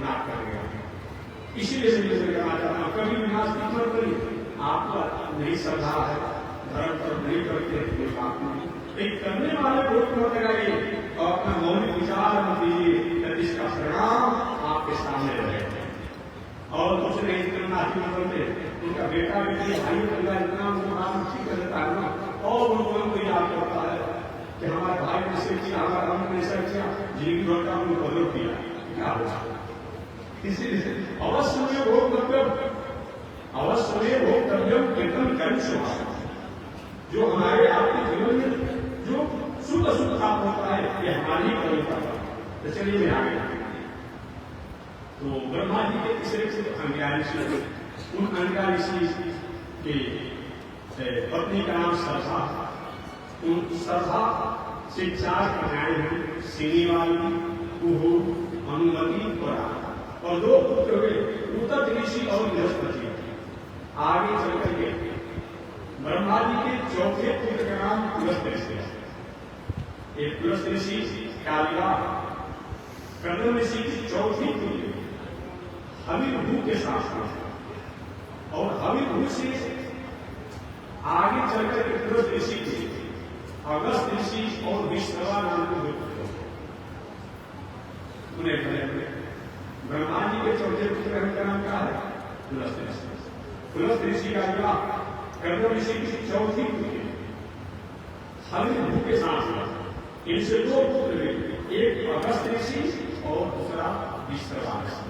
नाक कर गया। इसीलिए से कहना चाहता हूँ, कभी विनाश की मत करिए। आपका नहीं श्रद्धा है, धर्म पर नहीं करते, कोई बात नहीं। एक करने वाले को मत लगाइए और अपना मौलिक विचार मत दीजिए, जिसका परिणाम आपके सामने रहे। और कुछ नहीं, इतना नाती बदलते, उनका बेटा बेटी भाई परिवार इतना उनको नाम ठीक कर देता है ना, और उनको कोई याद करता है कि हमारे भाई ने ऐसे किया, हमारा हम ने ऐसा किया, जिनकी घटना उनको बदल दिया, क्या होगा? इसीलिए अवश्य में भोक्तव्य कीर्तन कर जो हमारे आपके जीवन में जो सुख असुख प्राप्त होता है, ये हमारी कविता है। तो चलिए मैं आगे तो ब्रह्मा जी के तीसरे से अंगिरा ऋषि, उन अंगिरा ऋषि के पत्नी का नाम सरसा। उन सरसा से 4 कन्याएं हुई, सिनीवाली, कुहू, अनुमति और 2 पुत्र हुए, उदत ऋषि और बृहस्पति। आगे चल करके ब्रह्मा जी के चौथे पुत्र का नाम पुलस्त ऋषि है। एक पुलस्त ऋषि कालिका, कर्दम ऋषि की चौथी पुत्री हविर्भू के साथ, और हविर्भू से आगे चलकर के पुलस्त ऋषि के अगस्त ऋषि और विश्रवा नाम के 2 पुत्र उन्हें ब्रह्मा जी के चौथे पुत्र का नाम क्या है? पुलस्त ऋषि। पुलस्त ऋषि का विवाह कर्दम ऋषि की चौथी पुत्री हल्के भूखे सांस हुआ। इनसे दो पुत्र हुए, एक अगस्त ऋषि और दूसरा विश्रवा ऋषि।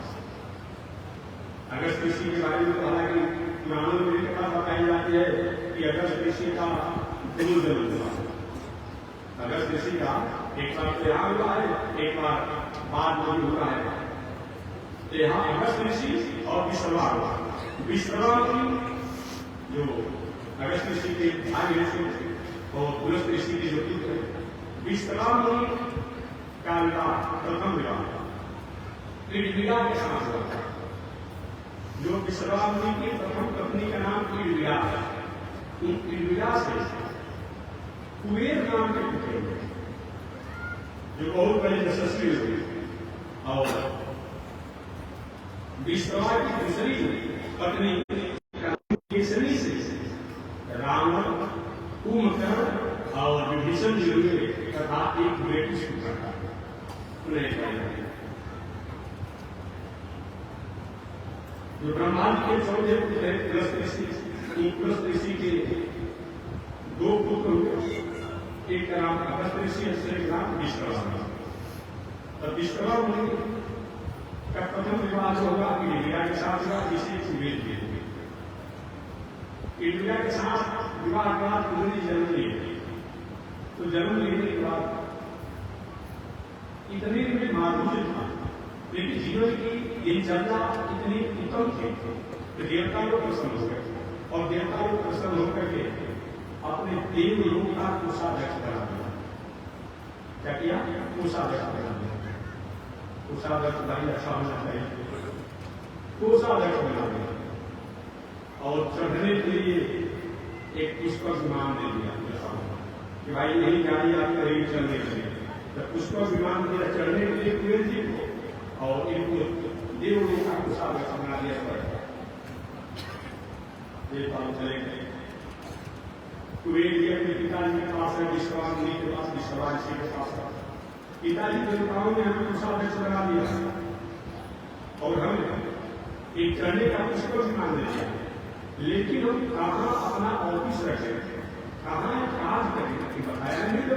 अगस्त ऋषि के बारे में तो हालांकि पुराणों में कथा बताई जाती है कि अगस्त ऋषि का दो जन्म हुआ। अगस्त ऋषि का एक बार तो यहाँ हुआ है, एक बार बाद में हुआ है। तो यहाँ अगस्त ऋषि और विश्रवा हुआ। विश्रवा की जो अगस्त ऋषि के भाई ऋषि और पुलस्त ऋषि के जो पुत्र है, विश्रवा का विवाह प्रथम विवाह ईडविड़ा के साथ हुआ था। जो विश्रवा की प्रथम पत्नी का नाम ईडविड़ा है। उन ईडविड़ा से कुबेर नाम के पुत्र हुए, जो बहुत बड़े यशस्वी हुए। और विश्रवा की दूसरी पत्नी केसरी से रावण, कुंभकर्ण और विभीषण जी हुए तथा एक बेटी सुभद्रा उन्हें जो ब्रह्मांड के चौथे पुत्र है पुलस्त ऋषि के दो पुत्र हुए। एक का नाम अगस्त ऋषि, दूसरे का नाम विश्रवा। तब विश्रवा मुनि का प्रथम विवाह जो होगा ईडविड़ा के साथ हुआ, जिसे कुबेर जी हुए। ईडविड़ा के साथ विवाह के बाद उन्होंने जन्म लिया। तो जन्म लेने के बाद इतने में माधुर्य था, लेकिन जीवन की दिनचर्या इतनी उत्तम थी कि देवता लोग प्रसन्न हो गए। और देवता लोग प्रसन्न होकर के अपने देव लोग का कोषाध्यक्ष बना दिया। क्या किया? कोषाध्यक्ष बना दिया। कोषाध्यक्ष भाई अच्छा होना चाहिए। कोषाध्यक्ष बना दिया और चढ़ने के लिए एक पुष्पक विमान दे दिया कि भाई यही गाड़ी आप करेंगे चलने के लिए। जब पुष्पक विमान दिया चढ़ने के लिए कुबेर जी को, और इनको देवलोक का कोषाध्यक्ष बना दिया पड़ेगा। चले गए कुबेर जी अपने पिताजी के पास है, विश्रवा मुनि के पास, विश्रवा ऋषि के पास है। पिताजी देवताओं ने हमें कोषाध्यक्ष बना दिया और हमें एक चढ़ने का पुष्पक विमान दे दिया, लेकिन हम कहाँ अपना ऑफिस रखें, कहाँ काज करें बताया नहीं। तो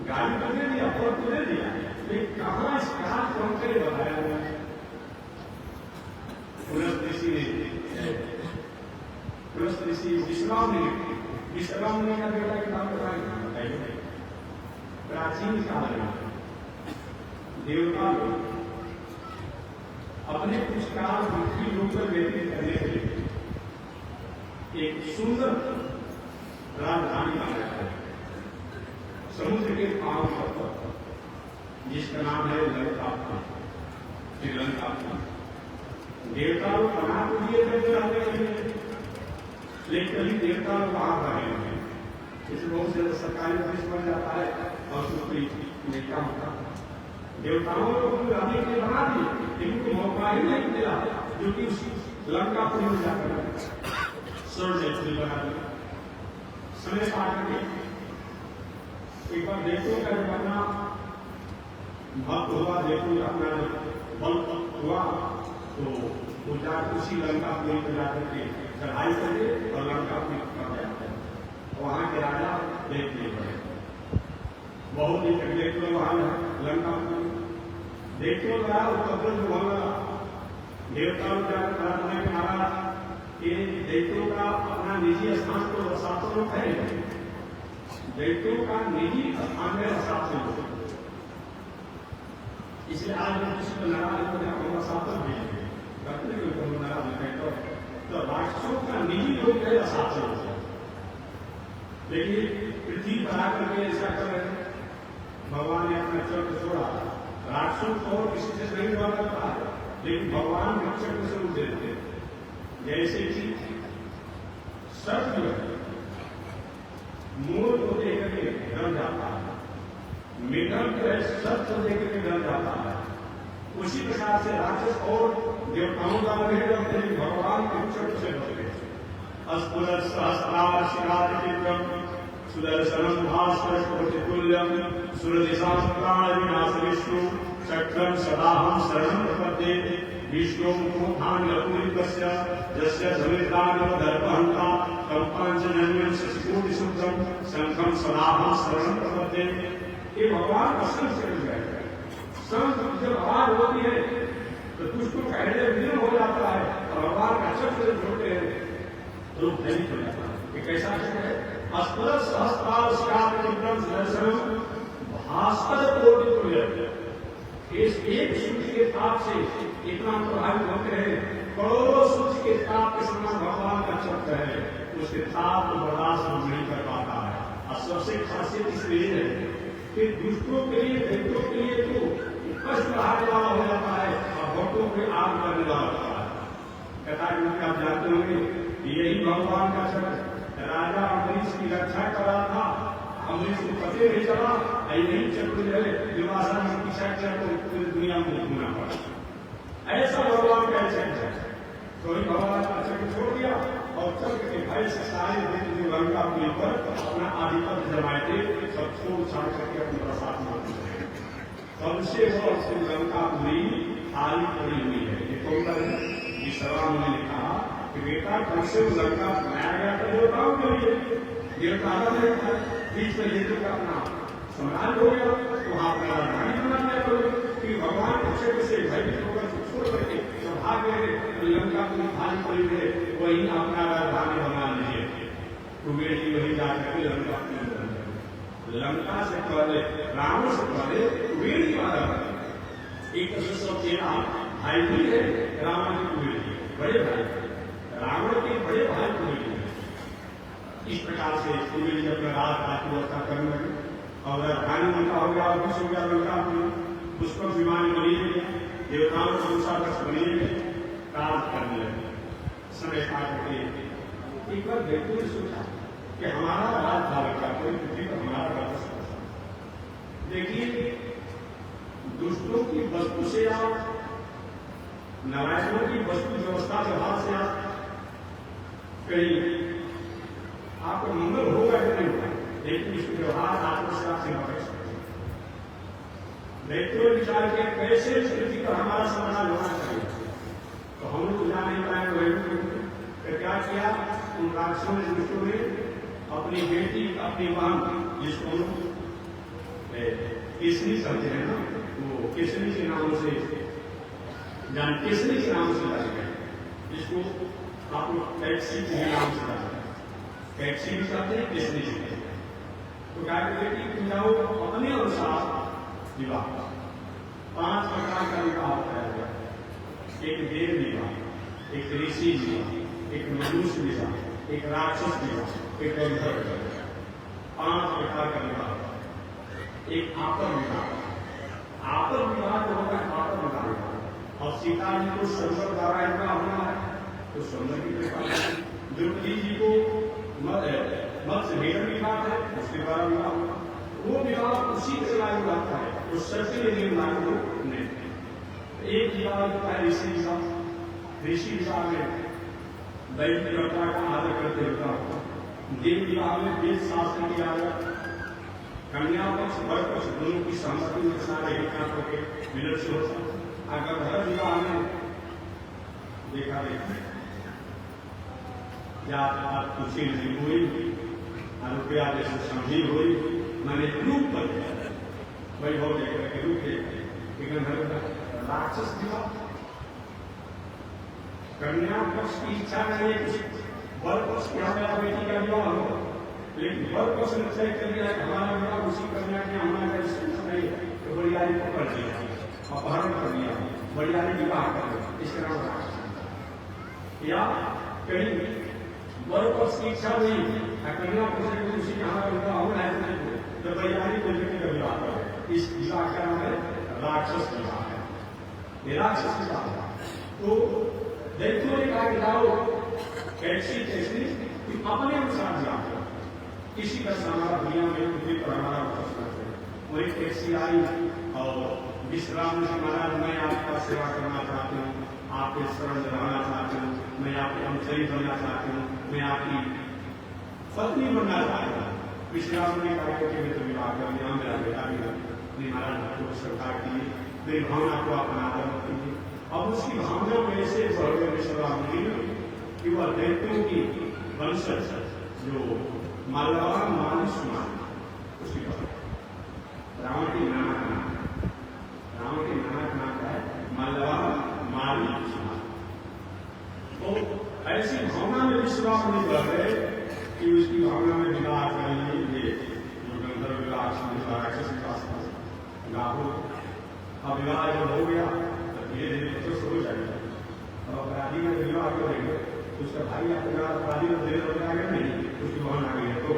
गाड़ी तो दे दिया, और तो दे दिया, लेकिन कहाँ इस काज को हम करें बताया नहीं। पुलस्त ऋषि विश्रवा मुनि का बेटा के नाम बताइए। प्राचीन काल में देवता लोग अपने कुछ काल पृथ्वी लोक पर व्यतीत करने के लिए एक सुंदर राजधानी बनाया है समुद्र के पार पर, जिसका नाम है लंका। श्रीलंका देवता लोग बना तो दिए थे रहने के लिए, लेकिन कभी देवता लोग बाहर रहे हैं। इसमें बहुत ज्यादा सरकारी ऑफिस बन जाता है और उसको नेता होता है। देवताओं को रहने के लिए बना दिए, लेकिन उनको मौका ही नहीं मिला, जो कि उस लंका को मिल जाकर स्वर्ग बना दिया। समय पाकर के एक बार देखो का जब अपना भक्त हुआ, देखो अपना बल हुआ, तो वो जाकर उसी लंका को जाकर के चढ़ाई करके और लंका को कर जाते हैं। वहां के राजा देखने पड़े, बहुत ही तकलीफ में वहां लंका देखते हो गया। उत्तर देवता जाकर प्रार्थना के महाराज ये दैत्यों का अपना निजी स्थान को शासन लोग कहेंगे, दैत्यों का निजी स्थान में शासन, इसलिए आज मैं किसी को नाराज शासन भेजेंगे करते हुए नाराज तो राक्षसों का निजी लोग है शासन। लेकिन पृथ्वी पर आकर के ऐसा कर रहे हैं, भगवान ने अपना चक्र छोड़ा। राक्षसों को किसी से नहीं हुआ करता है, लेकिन भगवान के चक्र से उठ देते। जैसे कि सर्प जो है मोर को देख करके डर जाता है, मेढक जो है सर्प को देख करके डर जाता है, उसी प्रकार से राक्षस और देवताओं का नहीं डरते, भगवान के चक्र से डरते। अस्पुरः सहस्रार शिरादित्यं सुदर्शनं भास्करस्फुरतितुल्यं सुरदिशास्त्राय विनाशविष्णु चक्रं सदाहं शरणं प्रपद्ये। विष्णुं मुखान्यपूरितस्य यस्य समितान्यवदर्पहन्ता कंपांजनन्यम शशिकोटि शुद्धम शंखम सदाहं शरणं प्रपद्ये। ये भगवान का संग से गए। संग जब आवाज होती है तो दुष्ट का हृदय विलीन हो जाता है और भगवान का शब्द से जोड़ते हैं तो धैर्य हो जाता है। ये कैसा शब्द है? अस्तर सहस्त्रार श्याम चित्रम दर्शनम भास्कर कोटि तुल्य। इस एक सूर्य के ताप से इतना प्रभावित होते हैं, करोड़ों सूर्य के ताप के समान भगवान का शब्द है, उसके ताप को बर्दाश्त नहीं कर पाता है। और सबसे खासियत इसलिए है कि दुष्टों के लिए दैत्यों के लिए तो कष्ट बढ़ाने वाला हो जाता है और भक्तों को आग करने वाला होता है। कथा क्योंकि आप जानते होंगे यही भगवान का शब्द राजा अम्बरीश की रक्षा कर रहा था। अम्बरीश को पते नहीं चला, नहीं चक्र जो है दुर्वासा ने पीछा किया तो पूरी दुनिया में घूमना पड़ा। ऐसा भगवान का चक्र है। तो ही भगवान का चक्र छोड़ दिया और चक्र के भय से सारे दिन जो लंका के ऊपर अपना आधिपत्य जमाए थे सब छोड़ छाड़ करके अपने प्रसाद में सबसे वो लंकापुरी खाली पड़ी हुई है। ये कौन है? विश्राम ने लिखा कि बेटा कल से लंका बनाया गया था देवताओं के लिए, देवता बीच में हिंदू का अपना सम्राट हो गया तो वहां अपना राजधानी बना दिया करो कि भगवान अक्षय से भयभीत होकर छोड़ करके जब भाग गए लंका पूरी खाली पड़ी है वही अपना राजधानी बना लीजिए। कुबेर जी वही जाकर के लंका से पहले रावण से पहले कुबेर जी वाला एक सब तेरा भाई भी है रावण के कुबेर जी बड़े भाई, रावण के बड़े भाई कुबेर जी। इस प्रकार से कुबेर जी अपना राज की व्यवस्था करने लगे और राजधानी लंका हो गया और कुछ हो गया लंका पुष्पक विमान बनिए गए, देवताओं के अनुसार बस बनिए गए, कार्य करने लगे। समय पार करके एक बार व्यक्ति ने सोचा कि हमारा राज भारत का कोई पृथ्वी पर हमारा राज। देखिए दुष्टों की वस्तु से आप नारायणों की वस्तु व्यवस्था व्यवहार से आप कहीं आपको मंगल होगा कि नहीं होगा, लेकिन इस व्यवहार आत्म से आप सेवा कर सकते हैं। दैत्यों विचार के कैसे पृथ्वी पर हमारा समाधान होना चाहिए तो हम लोग जान नहीं पाए। क्या किया उन राक्षसों ने दुष्टों ने अपनी बेटी अपनी बहन जिसको केसरी समझे हैं ना, वो केसरी के नाम से केसरी के नाम से जाने गए, जिसको आप लोग टैक्सी के नाम से जाते हैं, टैक्सी भी जाते हैं केसरी जी कहते हैं। तो क्या बेटी पूजाओं अपने अनुसार विवाह 5 प्रकार का विवाह बताया गया। एक देव विवाह, एक ऋषि विवाह, एक मनुष्य विवाह, एक राक्षस विवाह, एक गंधर्व विवाह। 5 प्रकार का विवाह। एक आपर विवाह, आपर विवाह जो होगा आपर विवाह। और सीता जी को सुंदर द्वारा इनका होना है तो सुंदर की कृपा। द्रौपदी जी को मत्स्य भेदन विवाह है उसके द्वारा विवाह होगा, वो विवाह उसी के लागू रहता है, उस सबसे नियम लागू नहीं। एक विवाह होता है ऋषि विवाह। ऋषि विवाह में दैव देवता का आदर करते हुए, देव विवाह में वेद शास्त्र की आदर, कन्या पक्ष वर पक्ष दोनों की सहमति में सारे एक होकर मिलन से होता। अगर हर विवाह में देखा जात पात पूछी नहीं हुई, रुपया जैसे समझी हुई, मैंने रूप पर वैभव देकर के रूप देकर राक्षस विवाह। कन्या पक्ष की इच्छा नहीं है वर पक्ष की हमारा बेटी का विवाह हो, लेकिन वर पक्ष ने तय कर दिया कि हमारा विवाह उसी कन्या के हमारा नहीं है तो बड़ियारी पकड़ दिया, अपहरण कर दिया, बड़ियारी विवाह कर दिया, इसके नाम राक्षस। या कहीं वर पक्ष की इच्छा नहीं कन्या पक्ष ने उसी के हमारा विवाह हो रहा है तो बड़ियारी को बेटी का विवाह कर, इस विवाह का नाम है राक्षस विवाह है, ये राक्षस विवाह। तो दैत्यों ने कहा कि जाओ कैसी कैसी अपने अनुसार जाओ, किसी का हमारा दुनिया में पृथ्वी पर हमारा प्रश्न है। वही टैक्सी आई और विश्राम जी महाराज मैं आपका सेवा करना चाहती हूँ, आपके शरण रहना चाहती हूँ, मैं आपके अनुसरी बनना चाहती हूँ, मैं आपकी पत्नी बनना चाहती हूँ। विश्राम ने कहा कि मैं तो विवाह कर दिया, मेरा बेटा भी है, महाराज को स्वीकार कीजिए, मेरी भावना को आप अनादर कीजिए। अब उसकी भावना में से बढ़ गए विश्राम कि वह दैत्यों की वंशज जो माल्यवान मानुष्मान उसकी पत्नी रावण की नाना का नाम रावण के नाना का नाम क्या है? माल्यवान मानुष्मान। तो ऐसी भावना में विश्वास नहीं कर रहे कि उसकी भावना में विवाह करेंगे ये जो गंधर्व विवाह राक्षस विवाह अब विवाह जब हो गया तो धीरे धीरे बच्चों शुरू हो जाएगा। और अपराधी में विवाह करेंगे उसका भाई आपका अपराधी में धीरे धीरे आ गया नहीं उसकी बहन आ गई है तो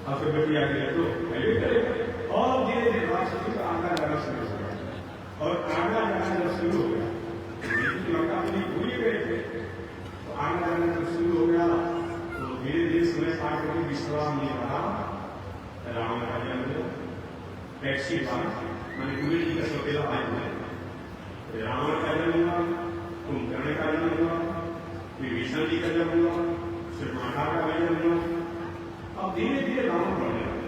और फिर बेटी आ गई है तो पहले करेगा और धीरे धीरे राक्षसी का आगा जाना शुरू हो गया। और आगा जाना जब शुरू हो गया लंका में भूल गए थे तो आगा जाना जब शुरू हो गया तो धीरे धीरे समय पार करके विश्वास नहीं रहा। रावण का जन्म टैक्सी वाला मैंने कुबेर जी का सौतेला भाई हुआ। रावण का जन्म हुआ, कुंभकर्ण का जन्म हुआ, विभीषण जी का जन्म हुआ, सुर्पणखा का जन्म हुआ। अब धीरे धीरे रावण बढ़ने लगे।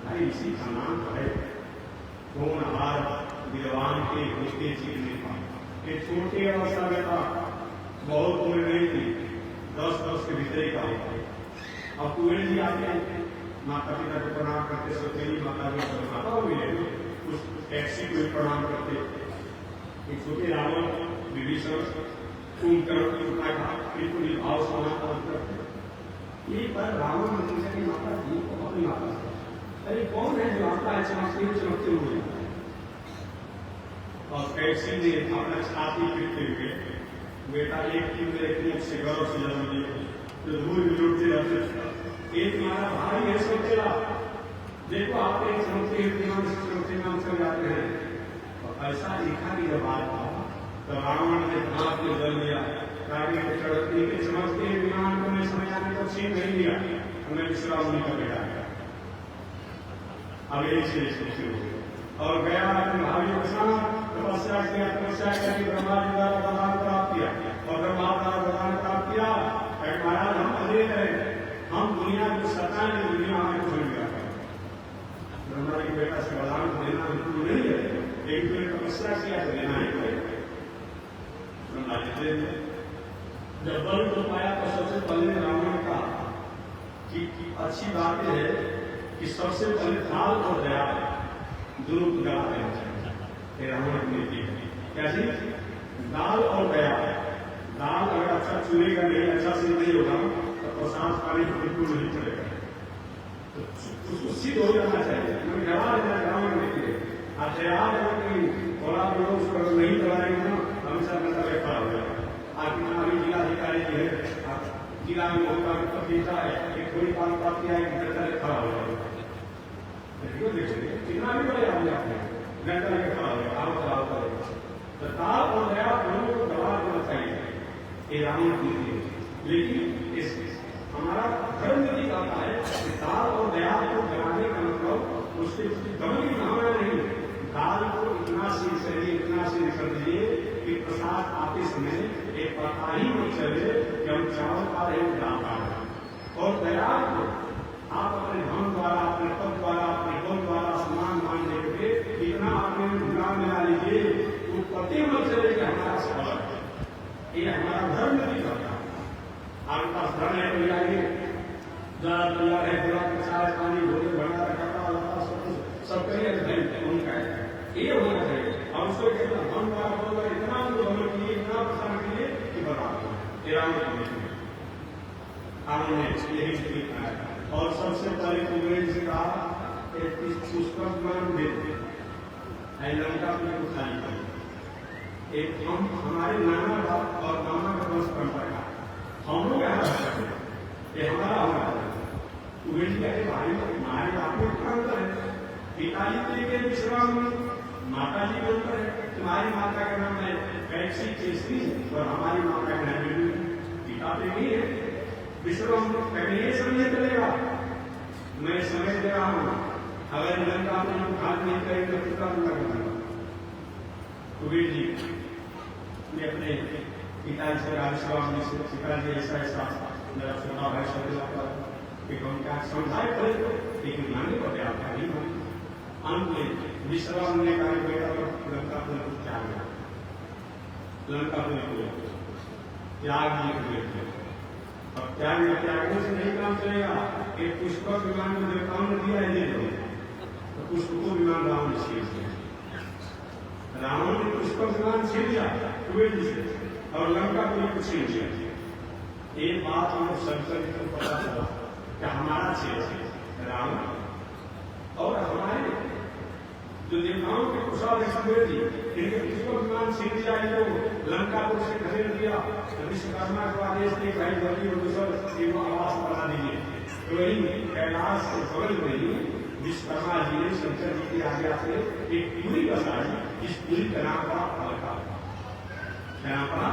भाई इसी का नाम तो है कौन हार विद्वान के होते जीतने पाए। एक छोटी अवस्था में था, बहुत उम्र नहीं थी, 10 के भीतर का होता है। अब कुबेर जी आते माता पिता को प्रणाम करते सौतेली माता जी को माता हो गई उस टैक्सी को प्रणाम करते। एक छोटे रावण विभीषण कुंभकर्ण बिल्कुल भाव समाप्त करते। एक बार रावण ने पूछा कि माता जी को अपनी माता अरे कौन है जो आपका चमकते हुए और टैक्सी ने अपना छाती पीटते हुए बेटा एक मुख से गौरव से जन्म दिया तो दूर लुटते रहते एक तुम्हारा भाई है सोचेगा देखो आप एक चमकते नाम से जाते हैं। तो ऐसा लिखा कि जब बात था तो रावण ने हाथ में जल लिया गाड़ी को चढ़ते के समझते विमान को मैं समय आने को छीन नहीं लिया हमें विश्राम नहीं कर बेटा अब एक से शुरू हो और गया अपने भाभी के साथ तपस्या करके ब्रह्मा जी द्वारा वरदान प्राप्त किया और ब्रह्मा द्वारा वरदान प्राप्त किया महाराज हम अनेक हैं हम दुनिया को सताएं दुनिया हमें खोल गया। ब्रह्मा जी बेटा से वरदान देना बिल्कुल नहीं है एक दिन तपस्या किया तो देना ही पड़ेगा। ब्रह्मा जी दे जब बल को पाया तो सबसे पहले रावण ने कहा कि अच्छी बात है कि सबसे पहले दाल और दया दोनों को जला देना चाहिए। रावण ने क्या चीज दाल और दया दाल अगर अच्छा चुनेगा नहीं अच्छा से नहीं होगा तो प्रसाद पानी बिल्कुल नहीं चलेगा तो उसको सिद्ध हो जाना चाहिए। रावण ने दया थोड़ा उसको नहीं चलाएंगे ना हमेशा मतलब खड़ा हो जाएगा। अभी जिलाधिकारी जो है जिला में मौका पपीता है एक थोड़ी बात प्राप्त किया है खड़ा हो जाएगा कितना भी बड़े आदमी आपने घंटा लेकर खड़ा हो जाएगा आप खड़ा होता तो ताल और दया दोनों को दबा देना चाहिए ये रावण की। लेकिन इस हमारा धर्म यदि कहता है कि ताल और दया को जगाने का मतलब उसके दमन की भावना नहीं दाल को इतना शीर कर दीजिए कि प्रसाद आते समय एक पता ही नहीं चले कि हम चावल खा रहे हैं दाल खा रहे हैं। और दया को आप अपने धन द्वारा अपने पद द्वारा अपने गुण द्वारा सम्मान मान लेके इतना अपने गुलाम मिला लीजिए तो पति मत चले कि हमारा सवाल है ये हमारा धर्म नहीं करता। आपके पास धन है तो आइए जरा तैयार है पूरा प्रसाद पानी भोजन बना रखा सब करिए उनका ये होना चाहिए और उसको कितना धन द्वारा होगा इतना उनको भ्रमण कीजिए इतना प्रसाद कीजिए कि बर्बाद यही स्थिति और सबसे पहले कुबेर से कहा पुष्पक लंका को खाली कर एक हम हमारे नाना बाप और मामा का वंश परंपरा हम लोग यहाँ ये हमारा होना कुबेर जी कहते भाई हमारे बाप में क्या होता है पिताजी तरीके विश्राम माता जी के ऊपर है तुम्हारी माता का नाम है कैसी चेस्ती और हमारी माता का नाम पिता पे नहीं है विश्राम कभी ये समझ चलेगा मैं समझ दे रहा हूं अगर लंका में हम खाद नहीं करेंगे तो कितना करना। कुबेर जी ने अपने पिताजी से राजस्वाम जी से पिताजी ऐसा ऐसा मेरा छोटा भाई सब एक उनका समझाए पड़े लेकिन मानने पड़े आपका नहीं माने। अंत में विश्राम ने कहा बेटा लंका को त्याग लंका को त्याग दिए अब त्यागने से नहीं काम चलेगा। एक पुष्प विमान में देवताओं ने दिया है, तो पुष्प को विमान रावण ने छीन लिया। रावण ने पुष्प विमान छीन लिया कुबेर जी से, और लंका को छीन लिया। एक बात हमें शंकर जी को पता चला कि हमारा छेद रावण और हमारे जो देवताओं के कुशल कुबेर जी, इनके पुष्प विमान छीन लिया, इनको लंकापुर से खदेड़ दिया। विश्वकर्मा को आदेश दिए भाई बलि और दूसर आवास बना दीजिए। तो वही कैलाश के बगल में ही विश्वकर्मा जी ने शंकर जी की आज्ञा से एक पूरी बसाई, जिस पूरी का नाम पड़ा हल्का, क्या पड़ा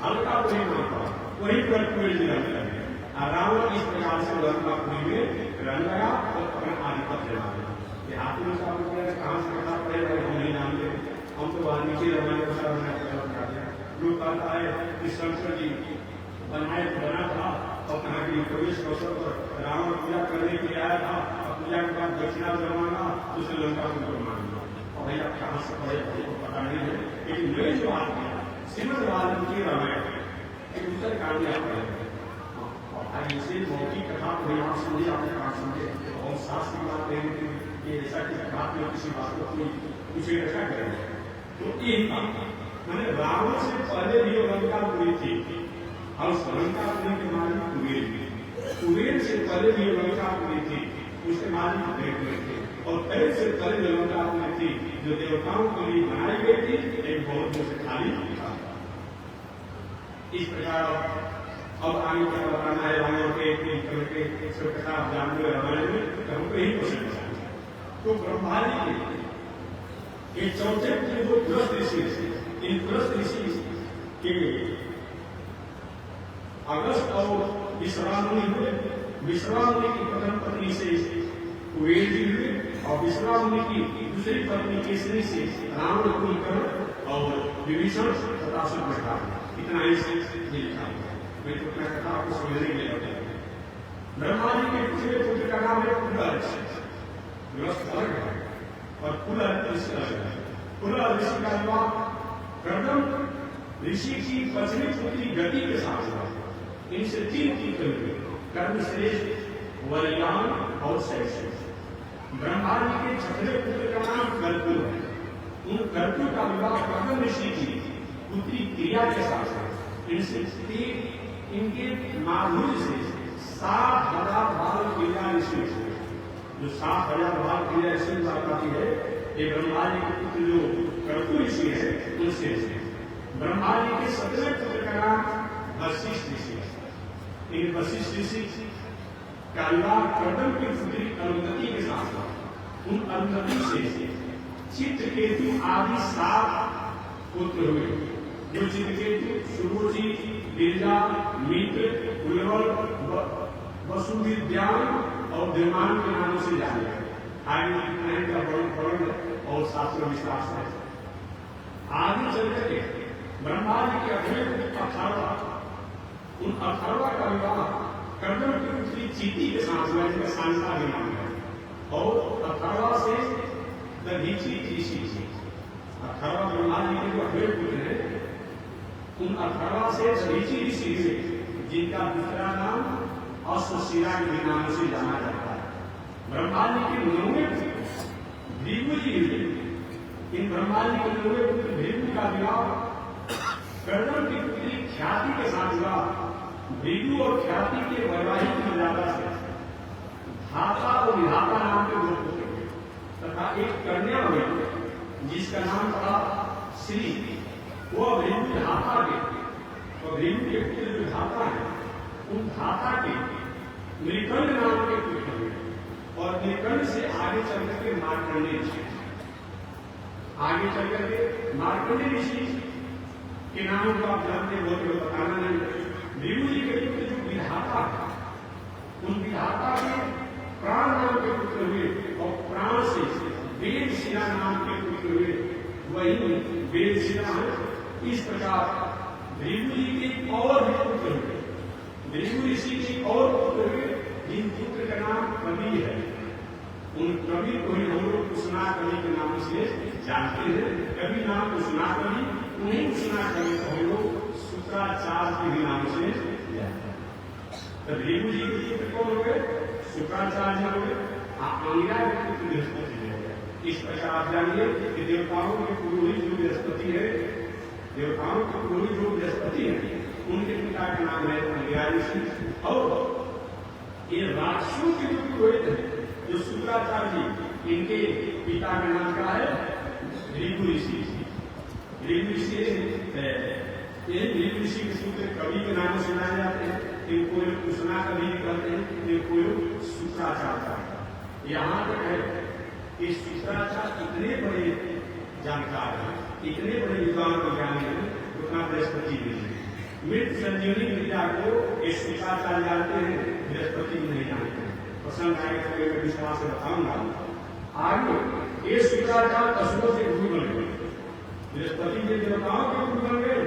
हल्का पूरी नाम पड़ा, वही पर कुबेर जी रंग लगे। रावण इस प्रकार से लंकापुरी में रंग लगा और अपना आधिपत्य जमा लिया। हाथी में साहब कहाँ से कहा पड़ेगा हम नहीं जानते, हम तो वहां नीचे रमाने का सारा लोग कहता है कि शंकर जी बना था और कहा कि प्रवेश अवसर पर रावण पूजा करने के लिए आया था, और पूजा के बाद दक्षिणा जमाना दूसरे लंका को मांगा। और भैया कहाँ से पड़े को पता नहीं है, लेकिन मेरी जो बात है श्रीमद् वाल्मीकि रामायण एक उत्तर कांड में इसे मौखिक कथा को यहाँ समझे, आपने कहा समझे और शास्त्र की बात कहेंगे कि ऐसा किसी बात में किसी बात को पूछे ऐसा करेंगे। तो एक मैंने रावण से पहले भी लंकापुरी थी, और लंकापुरी के मालिक कुबेर थी। कुबेर से पहले भी लंकापुरी थी, उसके मालिक देवता थे। और पहले से पहले जो लंकापुरी थी जो देवताओं के लिए बनाई गई थी, एक बहुत से खाली था। इस प्रकार अब आगे क्या बताना है रावण के कथा जानते हुए रामायण में, तो हमको यही क्वेश्चन बताना। तो ब्रह्मा जी के चौथे जो पुलस्त ऋषि, इन पुलस्त ऋषि के अगस्त और विश्वामुनि हुए। विश्वामुनि की प्रथम पत्नी से कुबेर जी हुए, और विश्वामुनि की दूसरी पत्नी केसरी से रावण कुंभकर्ण और विभीषण तथा सुभद्रा। इतना ही से लिखा है। मैं तो क्या कथा आपको समझने के लिए बताऊं। ब्रह्मा जी के दूसरे पुत्र का नाम है पुलह, अलग है, और पुलह ऋषि अलग है। पुलह ऋषि का विवाह कर्दम ऋषि की पश्चिमी पुत्री गति के साथ हुआ। इनसे 3 पुत्र हुए, कर्मश्रेष्ठ, वरयान और शैशव। ब्रह्मा जी के छठवें पुत्र का नाम कर्तु है। उन कर्तु का विवाह कर्दम ऋषि की पुत्री क्रिया के साथ हुआ। इनसे इनके माधुर्य से 7,000 बाल क्रिया ऋषि हुए। जो 7,000 बाल क्रिया ऋषि बात आती है, ये ब्रह्मा जी के पुत्र जो कर्तु ऋषि है उनसे। ब्रह्मा जी के 17वें पुत्र का नाम वशिष्ठ ऋषि है। इन वशिष्ठ ऋषि का विवाह कर्दम की पुत्री अरुंधति के साथ हुआ। उन अरुंधति से चित्रकेतु आदि 7 पुत्र हुए, जो चित्रकेतु सुरुचि, गिरिजा, मित्र, उल्लवल, वसुविद्यान और देवान के नामों से जाने गए। आगे का वर्णन और शास्त्र विश्वास है। आगे चलकर के ब्रह्मा जी के 8वें पुत्र अथर्वा, उन अथर्वा का विवाह कर्दम की पुत्री चीटी के साथ हुआ, जिनका शांता के नाम है। और अथर्वा से दधीची ऋषि, अथर्वा ब्रह्मा जी के जो 8वें पुत्र है, उन अथर्वा से दधीची ऋषि हुए, जिनका दूसरा नाम अश्वशिरा के नाम से जाना जाता है। ब्रह्मा जी के 9वें पुत्र भृगु जी हुए। इन ब्रह्मा जी के 9वें पुत्र भृगु का विवाह कर्दम की पुत्री ख्याति के साथ हुआ। भृगु और ख्याति के वैवाहिक मर्यादा से धाता और विधाता नाम के 2 पुत्र हुए, तथा एक कन्या हुई जिसका नाम था श्री। वह भृगु धाता के, और भृगु के पुत्र जो धाता है, उन धाता के मृकंड नाम के पुत्र हुए। और मृकंड से आगे चल करके मार्कंडेय ऋषि, आगे चल करके मार्कंडेय ऋषि के नाम को आप जानते हो, तो बताना नहीं। भृगु जी के पुत्र जो विधाता है, उन विधाता के प्राण नाम के पुत्र हुए, और प्राण से वेदशिरा नाम के पुत्र हुए। वही वेदशिरा है। इस प्रकार भृगु जी के और भी पुत्र हुए। भृगु ऋषि के और पुत्र हुए, जिन पुत्र का नाम कवि है। उन कवि को ही हम लोग कुसुना कवि के नाम से जानते हैं। कवि नाम कुसुना कवि, उन्हीं कुसुना कवि को हम लोग शुक्राचार्य के नाम से जानते हैं। तो भृगु जी के पुत्र कौन हो गए? शुक्राचार्य हो गए। अंगिरा के पुत्र बृहस्पति जी हो गए। इस प्रकार आप जानिए कि देवताओं के पुरोहित जो बृहस्पति है, देवताओं के पुरोहित जो बृहस्पति है, उनके पिता का नाम है अंगिरा ऋषि। और ये राक्षसों के जो पुरोहित है, जो शुक्राचार्य जी, इनके पिता का नाम क्या है? भृगु ऋषि। भृगु ऋषि ऋषि के सूत्र कवि के नाम से जाने जाते हैं। इनको लोग कृष्णा कवि कहते हैं, इनको लोग शुक्राचार्य। यहाँ तक है कि शुक्राचार्य इतने बड़े जानकार हैं, इतने बड़े विद्वान को ज्ञानी हैं, उतना बृहस्पति नहीं है। मृत संजीवनी विद्या को ये शुक्राचार्य जानते हैं, बृहस्पति नहीं जानते हैं। प्रसंग आएगा तो मैं विश्वास से बताऊंगा। आगे ये शुक्राचार्य असुरों से गुरु बन गए। बृहस्पति के देवताओं के गुरु बन गए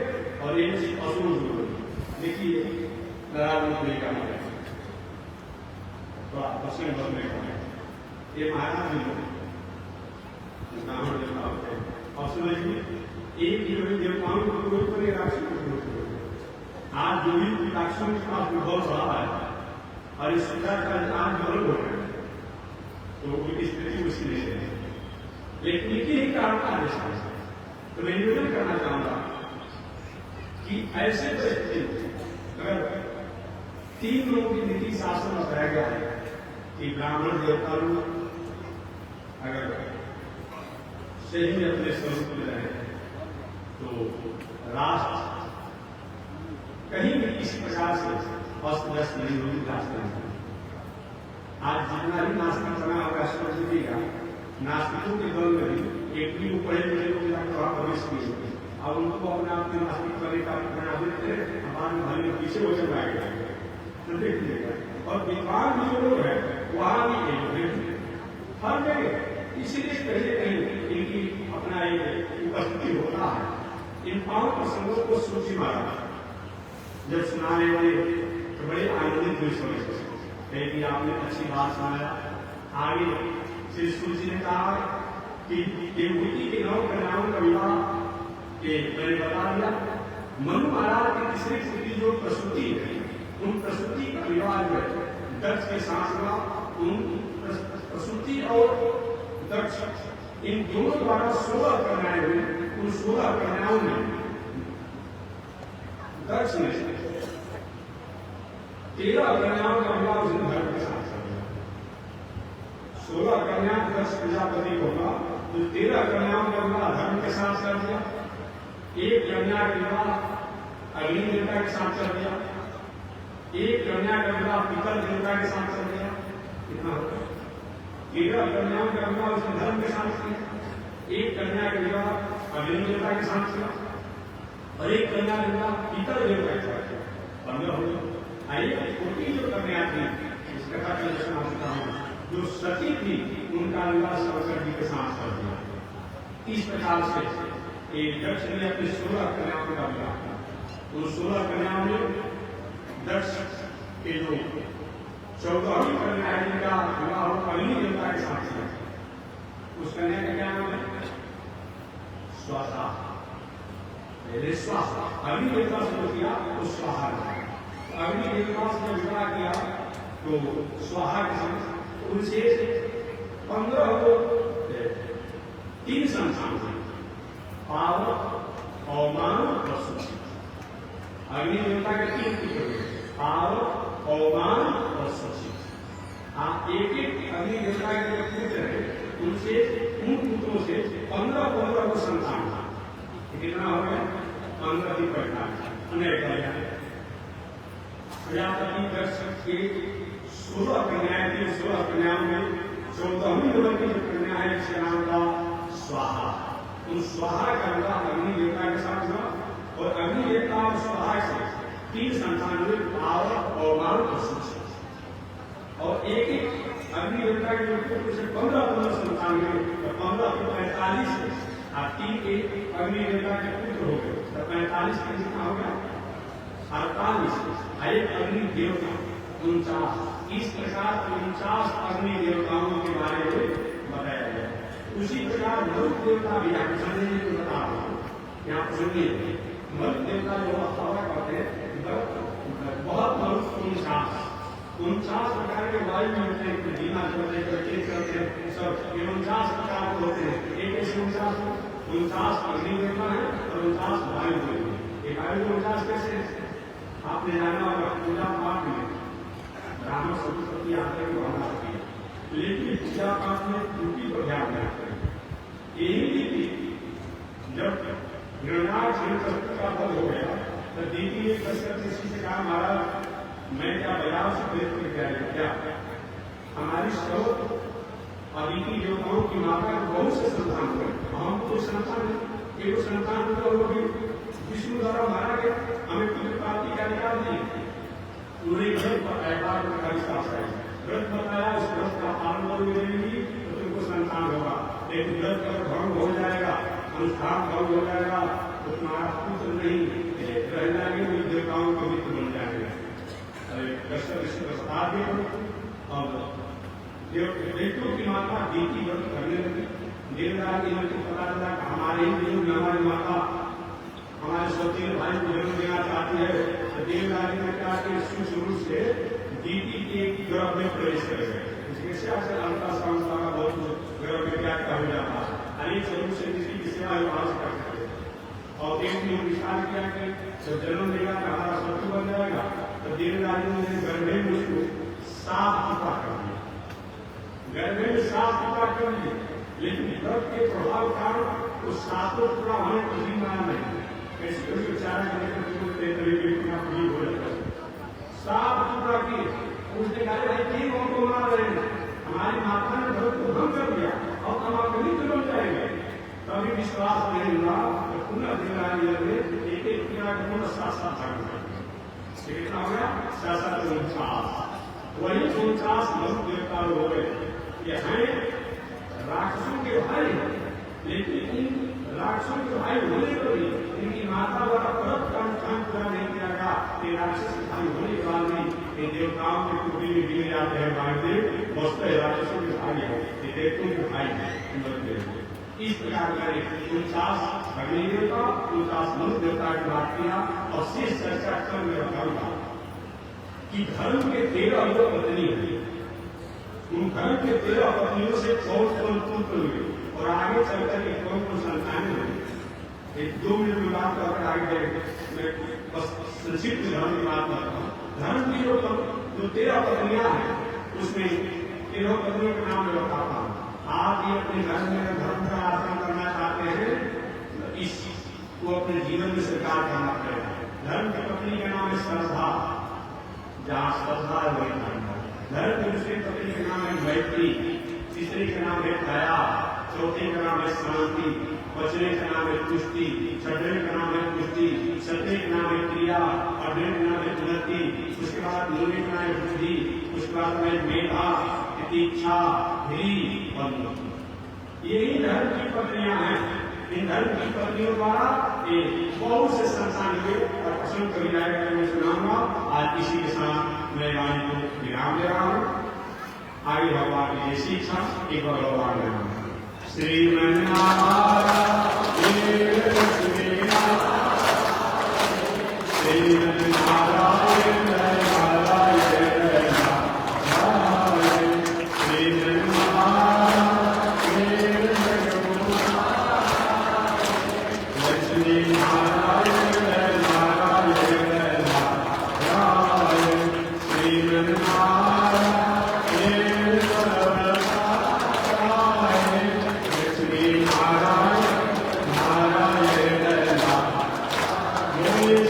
और ये असुर गुरु बन गए। देखिए नहीं करना है तो प्रसंग बदल नहीं करना है। ये महाराज जी ब्राह्मण देवता होते हैं। और समझिए एक जो है देवताओं को विरोध करे, राक्षसों को विरोध करे। आज जो भी राक्षसों के पास विभव रहा है और इस प्रकार का आज जो हो रहा है तो उनकी स्थिति उसी नहीं है। लेकिन एक ही कारण आदेश है। तो मैं निवेदन करना चाहूंगा कि ऐसे परिस्थिति अगर तीन लोगों की नीति शास्त्र में बताया गया है कि ब्राह्मण देवता लोग अगर सही में अपने स्वरूप में रहे तो राष्ट्र कहीं भी किसी प्रकार से अस्त व्यस्त नहीं होगी। राष्ट्र आज जितना भी नास्तिक बना होगा समझ लीजिएगा, नास्तिकों के दल में भी एक भी पढ़े लिखे लोग जाकर प्रवेश किए होंगे। अब उनको अपने आप में नास्तिक करने का बना देते हैं, हमारे भाई पीछे हो जाएगा तो देख लीजिएगा। और विद्वान जो लोग हैं वहां भी हर जगह इसीलिए कहीं कहीं इनकी अपना एक उपस्थिति होता है। इन पांच प्रसंगों को सूची मारा जब सुनाने वाले तो बड़े आनंदित हुए समझ कि आपने अच्छी बात सुनाया। आगे श्री सूची ने कहा कि देवभूति के 9 कन्याओं का विवाह के मैंने बता दिया। मनु महाराज की तीसरी पुत्री जो प्रसूति है, उन प्रसूति का विवाह जो है दक्ष के साथ हुआ। उन प्रसूति और दक्ष इन दोनों द्वारा 16 कन्याएं हुई। उन 16 कन्याओं में दक्ष ने 13 कन्याओं का विवाह उसने धर्म के साथ कर दिया। 16 कन्या दक्ष प्रजापति को होगा तो 13 कन्याओं का विवाह धर्म के साथ कर दिया। एक कन्या का विवाह अग्नि देवता के साथ कर दिया। एक कन्या का विवाह पितर देवता के साथ कर दिया। कितना होगा? 13 कन्याओं का विवाह उसने धर्म के साथ किया। एक कन्या का विवाह अग्नि देवता के साथ किया और एक कन्या का विवाह पितर देवता के साथ किया। 15 हो गए। आइए छोटी जो कन्या थी इस कथा का दर्शन आपका जो सती थी उनका विवाह शंकर जी के साथ कर दिया। इस प्रकार से एक दक्ष ने अपनी 16 कन्याओं का विवाह किया। उन 16 कन्याओं में दक्ष के जो 14वीं कन्या है जिनका विवाह अग्नि देवता के साथ किया। उस कन्या का क्या नाम है? स्वाहा। स्वाहा अग्नि देवता से जो किया वो स्वाहा। अग्नि देवता से जब विवाह किया तो स्वाहा के साथ उनसे 15 को 3 संतान थे, पावक, अवमान और सूची। अग्नि देवता के 3 पुत्र हुए, पावक, अवमान और सूची। एक एक अग्नि देवता के जो पुत्र है उनसे उन पुत्रों से 15 को संतान था। कितना हो गया? 15 की परिणाम अनेक प्रजापति दक्ष के 16 कन्याएं थी। 16 कन्याओं में 14वीं नंबर की जो कन्या है जिसका नाम था स्वाहा। उन स्वाहा का विवाह अग्नि देवता के साथ हुआ और अग्नि देवता और स्वाहा से 3 संतान हुए, पावक, अवमान और सूची। और एक एक अग्नि देवता के जो पुत्र से 15 संतान हुए तो 15 को 45 है। 3 के अग्नि देवता के पुत्र हो गए तो 45 का कितना हो गया? 48। एक अग्नि देवता 49। इस प्रकार 49 अग्नि देवताओं के बारे में बताया गया। उसी प्रकार मरुत देवता भी आप समझने को बता रहा हूँ। यहाँ सुनिए, मरुत देवता जो हवा करते हैं बहुत मरुत 49 49 प्रकार के वायु होते हैं, धीमा चलते करके चलते हैं सब, 49 प्रकार के होते हैं। एक ऐसे 49 अग्नि देवता है और 49 वायु देवता है। एक वायु 49 कैसे आपने जाना होगा पूजा पाठ में ब्राह्मण सरस्वती आते की भावना होती है, लेकिन पूजा पाठ में त्रुटि पर ध्यान देना चाहिए। यही जब निर्णायक संस्कृति का पद हो गया तो दीदी एक किसी से कहा महाराज मैं क्या बाजार से खरीद कर क्या हमारी स्रोत अदिति देवताओं की माता बहुत से संतान हुए, हम तो संतान एक संतान हुआ वो भी विष्णु द्वारा मारा गया, हमें पुत्र प्राप्ति का अधिकार नहीं। उन्होंने व्रत बताया, उस व्रत का पालन करोगे तो तुमको संतान होगा, लेकिन व्रत का भंग हो जाएगा, अनुष्ठान भंग हो जाएगा तो तुम्हारा पुत्र नहीं रह जाएंगे, देवताओं का मित्र बन जाएगा। देवताओं की माता दीति व्रत करने लगी। देवराज को पता चला कि हमारे हमारी माता हमारे सौतेले भाई को जन्म देना चाहती है, तो देवराज ने कहा कि शुरू से दीति के गर्भ में प्रवेश कर गए। इसके अल्ट्रासाउंड का बहुत गर्भ में क्या हो जाता है, अनेक स्वरूप से किसी की सेवा कर सकते और देव ने विचार किया कि जब जन्म देगा तो हमारा शत्रु बन जाएगा, तो देवराज ने गर्भे में उसको साफ सुथरा कर दिया, गर्भे में साफ सुथरा कर दिया। लेकिन व्रत के प्रभाव कारण उस सातों टुकड़ा होने को भी माना नहीं, कैसे कोई विचार साफ सुथरा किए। उसने कहा भाई तीन उनको मार रहे हैं, हमारी माता ने व्रत को भंग कर दिया और हम आपको नहीं बन जाएंगे। कभी विश्वास नहीं हुआ तो पुनः देवराज ने एक एक क्रिया को साथ साथ कितना हो गया 49, वही 49 मनुष्य देवता हो गए। ये हैं राक्षसों के भाई, लेकिन इन राक्षसों के भाई होने पर भी इनकी माता द्वारा व्रत का अनुष्ठान पूरा नहीं किया गया। ये राक्षस के भाई होने के बाद भी ये देवताओं के टुकड़ी में गिरे जाते हैं, महादेव वस्तु राक्षसों के भाई है, ये देवताओं के भाई है। इस प्रकार का 49 अग्नि देवता 49 मनुष्य देवता की बात किया और शेष चर्चा कर में रखा कि धर्म के 13 पत्नी हुई, उन धर्म के 13 पत्नियों से कौन पुत्र हुए और आगे चलकर के कौन संतानें हुई। एक 2 मिनट में बात करकर आगे मैं बस संक्षिप्त धर्म की बात करता हूँ। धर्म की जो 13 पत्नियां हैं उसमें 13 पत्नियों के नाम मैं बताता हूँ। आप ये अपने घर में धर्म का आचरण करना चाहते हैं, इसको अपने जीवन में स्वीकार करना पड़ेगा। धर्म की पत्नी का नाम है श्रद्धा, जहाँ श्रद्धा है वही धर्म है। धर्म की दूसरी पत्नी का नाम है मैत्री, तीसरी का नाम है दया, चौथी का नाम है शांति, पांचवें का नाम है तुष्टि, छठवें का नाम है पुष्टि, सतवें का नाम है क्रिया, आठवें का नाम है उन्नति, उसके बाद नौवें का नाम है बुद्धि, उसके बाद में मेधा, प्रतीक्षा, धीर और यही धर्म की पत्नियां हैं। इन धर्म की पत्नियों द्वारा बहुत से संतान हुए और प्रसन्न कविताएं मैं सुनाऊंगा। आज इसी के साथ मैं वाणी को विराम दे रहा हूँ। आगे भगवान की जैसी इच्छा एक बार भगवान में श्रीमन्नारायण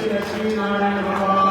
लक्ष्मी नारायण भगवान